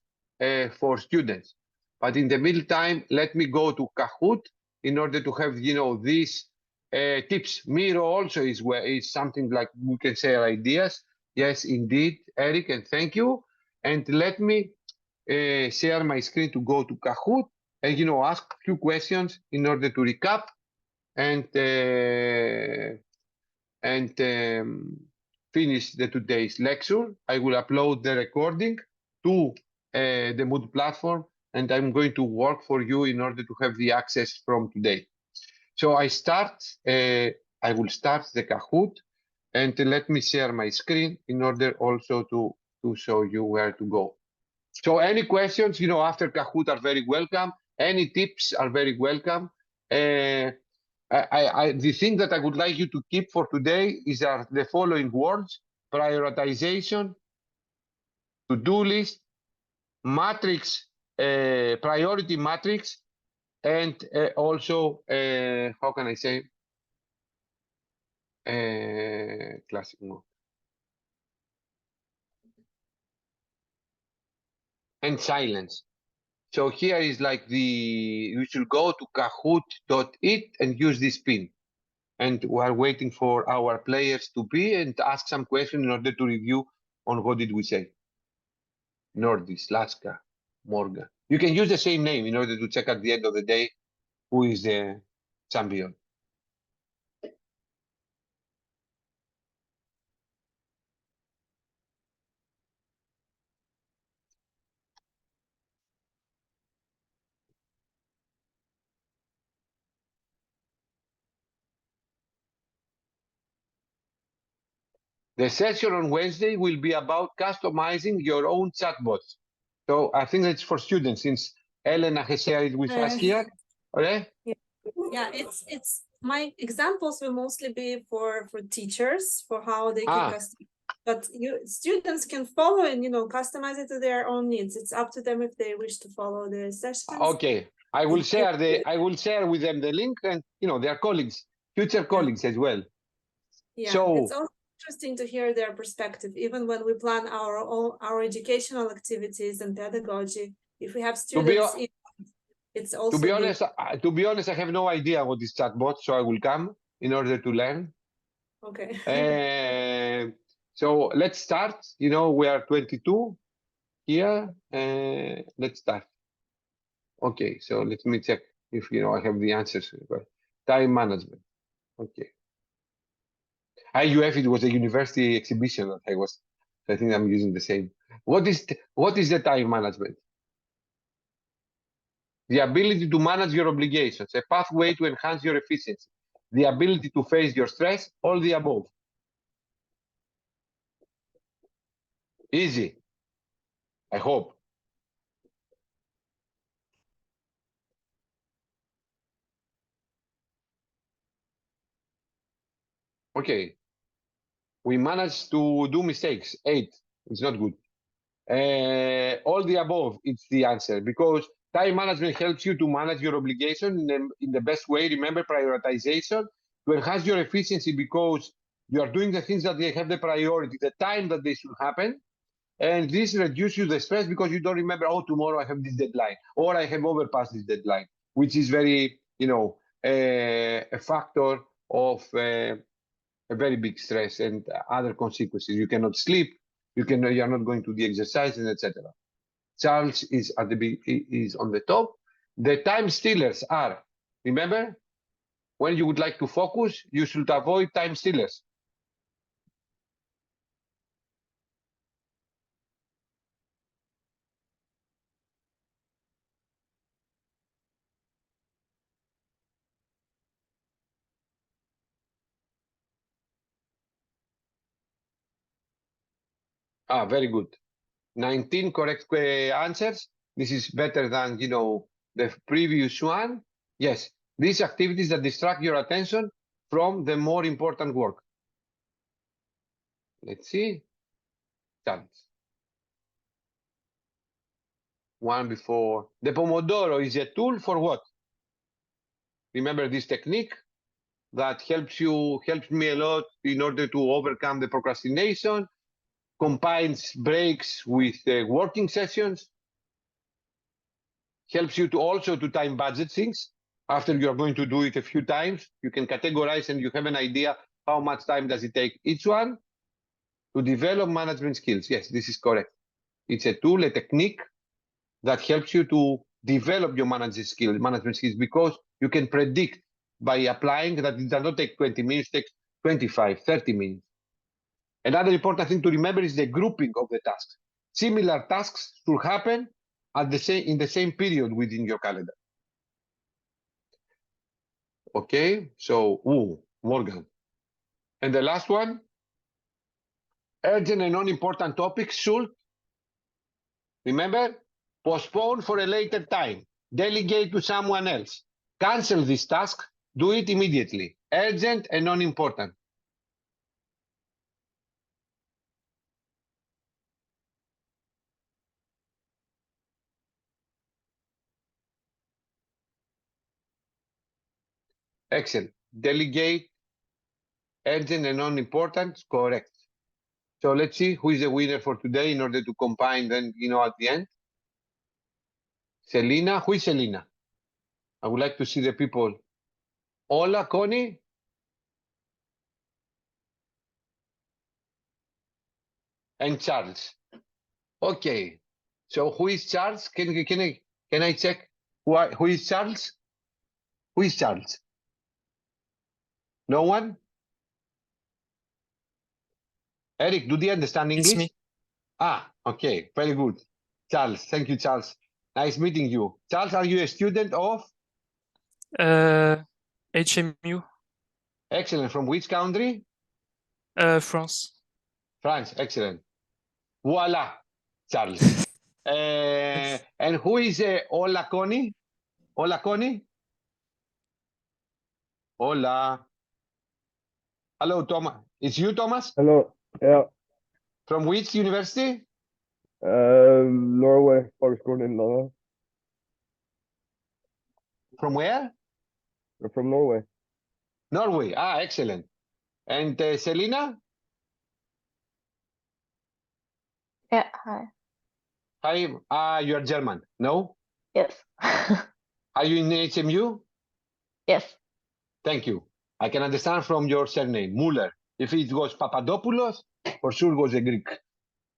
for students. But in the meantime, let me go to Kahoot in order to have, these tips. Miro also is something like we can share ideas. Yes, indeed, Eric, and thank you. And let me share my screen to go to Kahoot and, ask a few questions in order to recap and finish today's lecture. I will upload the recording to the Moodle platform, and I'm going to work for you in order to have the access from today. So I will start the Kahoot, and let me share my screen in order also to show you where to go. So any questions, after Kahoot are very welcome. Any tips are very welcome. The thing that I would like you to keep for today is the following words: prioritization, to-do list, matrix, priority matrix, and also, how can I say, classic mode. And silence. So here is like you should go to kahoot.it and use this pin. And we are waiting for our players to be and ask some questions in order to review on what did we say. Nordis, Laska, Morgan. You can use the same name in order to check at the end of the day who is the champion. The session on Wednesday will be about customizing your own chatbots. So I think it's for students, since Elena has shared it with us here. Okay? Yeah, it's my examples will mostly be for teachers, for how they can customize. But students can follow and customize it to their own needs. It's up to them if they wish to follow the sessions. Okay, I will share with them the link and their colleagues, future colleagues as well. Yeah, so, it's also interesting to hear their perspective, even when we plan our educational activities and pedagogy. If we have students, it's also to be honest, I have no idea what is chatbot, so I will come in order to learn. Okay. So let's start. We are 22 here. Let's start. Okay, so let me check if I have the answers. Time management. Okay. IUF, it was a university exhibition that I think I'm using the same. What is the time management? The ability to manage your obligations, a pathway to enhance your efficiency, the ability to face your stress, all the above. Easy, I hope. Okay, we managed to do mistakes, 8, it's not good. All the above, it's the answer, because time management helps you to manage your obligation in the best way. Remember, prioritization, to enhance your efficiency, because you are doing the things that they have the priority, the time that they should happen. And this reduces the stress because you don't remember, oh, tomorrow I have this deadline, or I have overpassed this deadline, which is very, a factor of a very big stress and other consequences. You cannot sleep, you are not going to the exercise, and etc. Charles is at the is on the top. The time stealers are, remember, when you would like to focus, you should avoid time stealers. Ah, very good. 19 correct answers. This is better than, you know, the previous one. Yes, these activities that distract your attention from the more important work. Let's see. Chance. One before. The Pomodoro is a tool for what? Remember this technique that helps me a lot in order to overcome the procrastination, combines breaks with working sessions, helps you to also to time budget things. After you are going to do it a few times, you can categorize and you have an idea how much time does it take each one to develop management skills. Yes, this is correct. It's a tool, a technique that helps you to develop your management skills, because you can predict by applying that it does not take 20 minutes, it takes 25, 30 minutes. Another important thing to remember is the grouping of the tasks. Similar tasks should happen at in the same period within your calendar. Okay, so Morgan. And the last one, urgent and non-important topics should, remember, postpone for a later time, delegate to someone else, cancel this task, do it immediately, urgent and non-important. Excellent. Delegate, urgent and non-important, correct. So let's see who is the winner for today in order to combine then, you know, at the end. Selena, who is Selena? I would like to see the people. Hola, Connie. And Charles. Okay. So who is Charles? Can I check who is Charles? Who is Charles? No one? Eric, do they understand English? It's me. Ah, okay, very good. Charles, thank you, Charles. Nice meeting you. Charles, are you a student of? HMU. Excellent. From which country? France. France, excellent. Voila, Charles. And who is Hola, Connie? Hola, Connie? Hola. Hello, Thomas. It's you, Thomas? Hello. Yeah. From which university? Norway, Fagskolen Innlandet. From where? We're from Norway. Norway. Ah, excellent. And Selena? Yeah, hi. Hi. Ah, you are German. No? Yes. Are you in HMU? Yes. Thank you. I can understand from your surname, Muller. If it was Papadopoulos, for sure it was a Greek.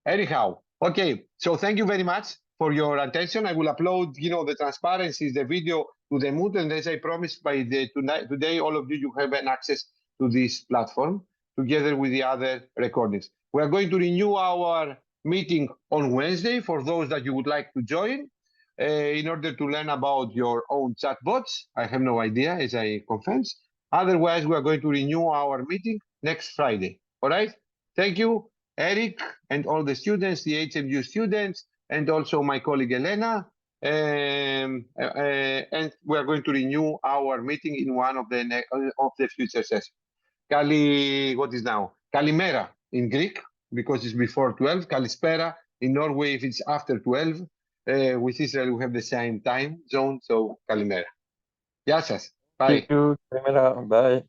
Anyhow, okay. So thank you very much for your attention. I will upload, you know, the transparencies, the video to the Moodle, and as I promised, by today, all of you have an access to this platform together with the other recordings. We are going to renew our meeting on Wednesday for those that you would like to join in order to learn about your own chatbots. I have no idea, as I confess. Otherwise, we are going to renew our meeting next Friday. All right? Thank you, Eric, and all the students, the HMU students, and also my colleague Elena. And we are going to renew our meeting in one of the future sessions. What is now? Kalimera in Greek, because it's before 12. Kalispera in Norway, if it's after 12. With Israel, we have the same time zone, so Kalimera. Gεια σας. Bye. Thank you, Kalimera. Bye.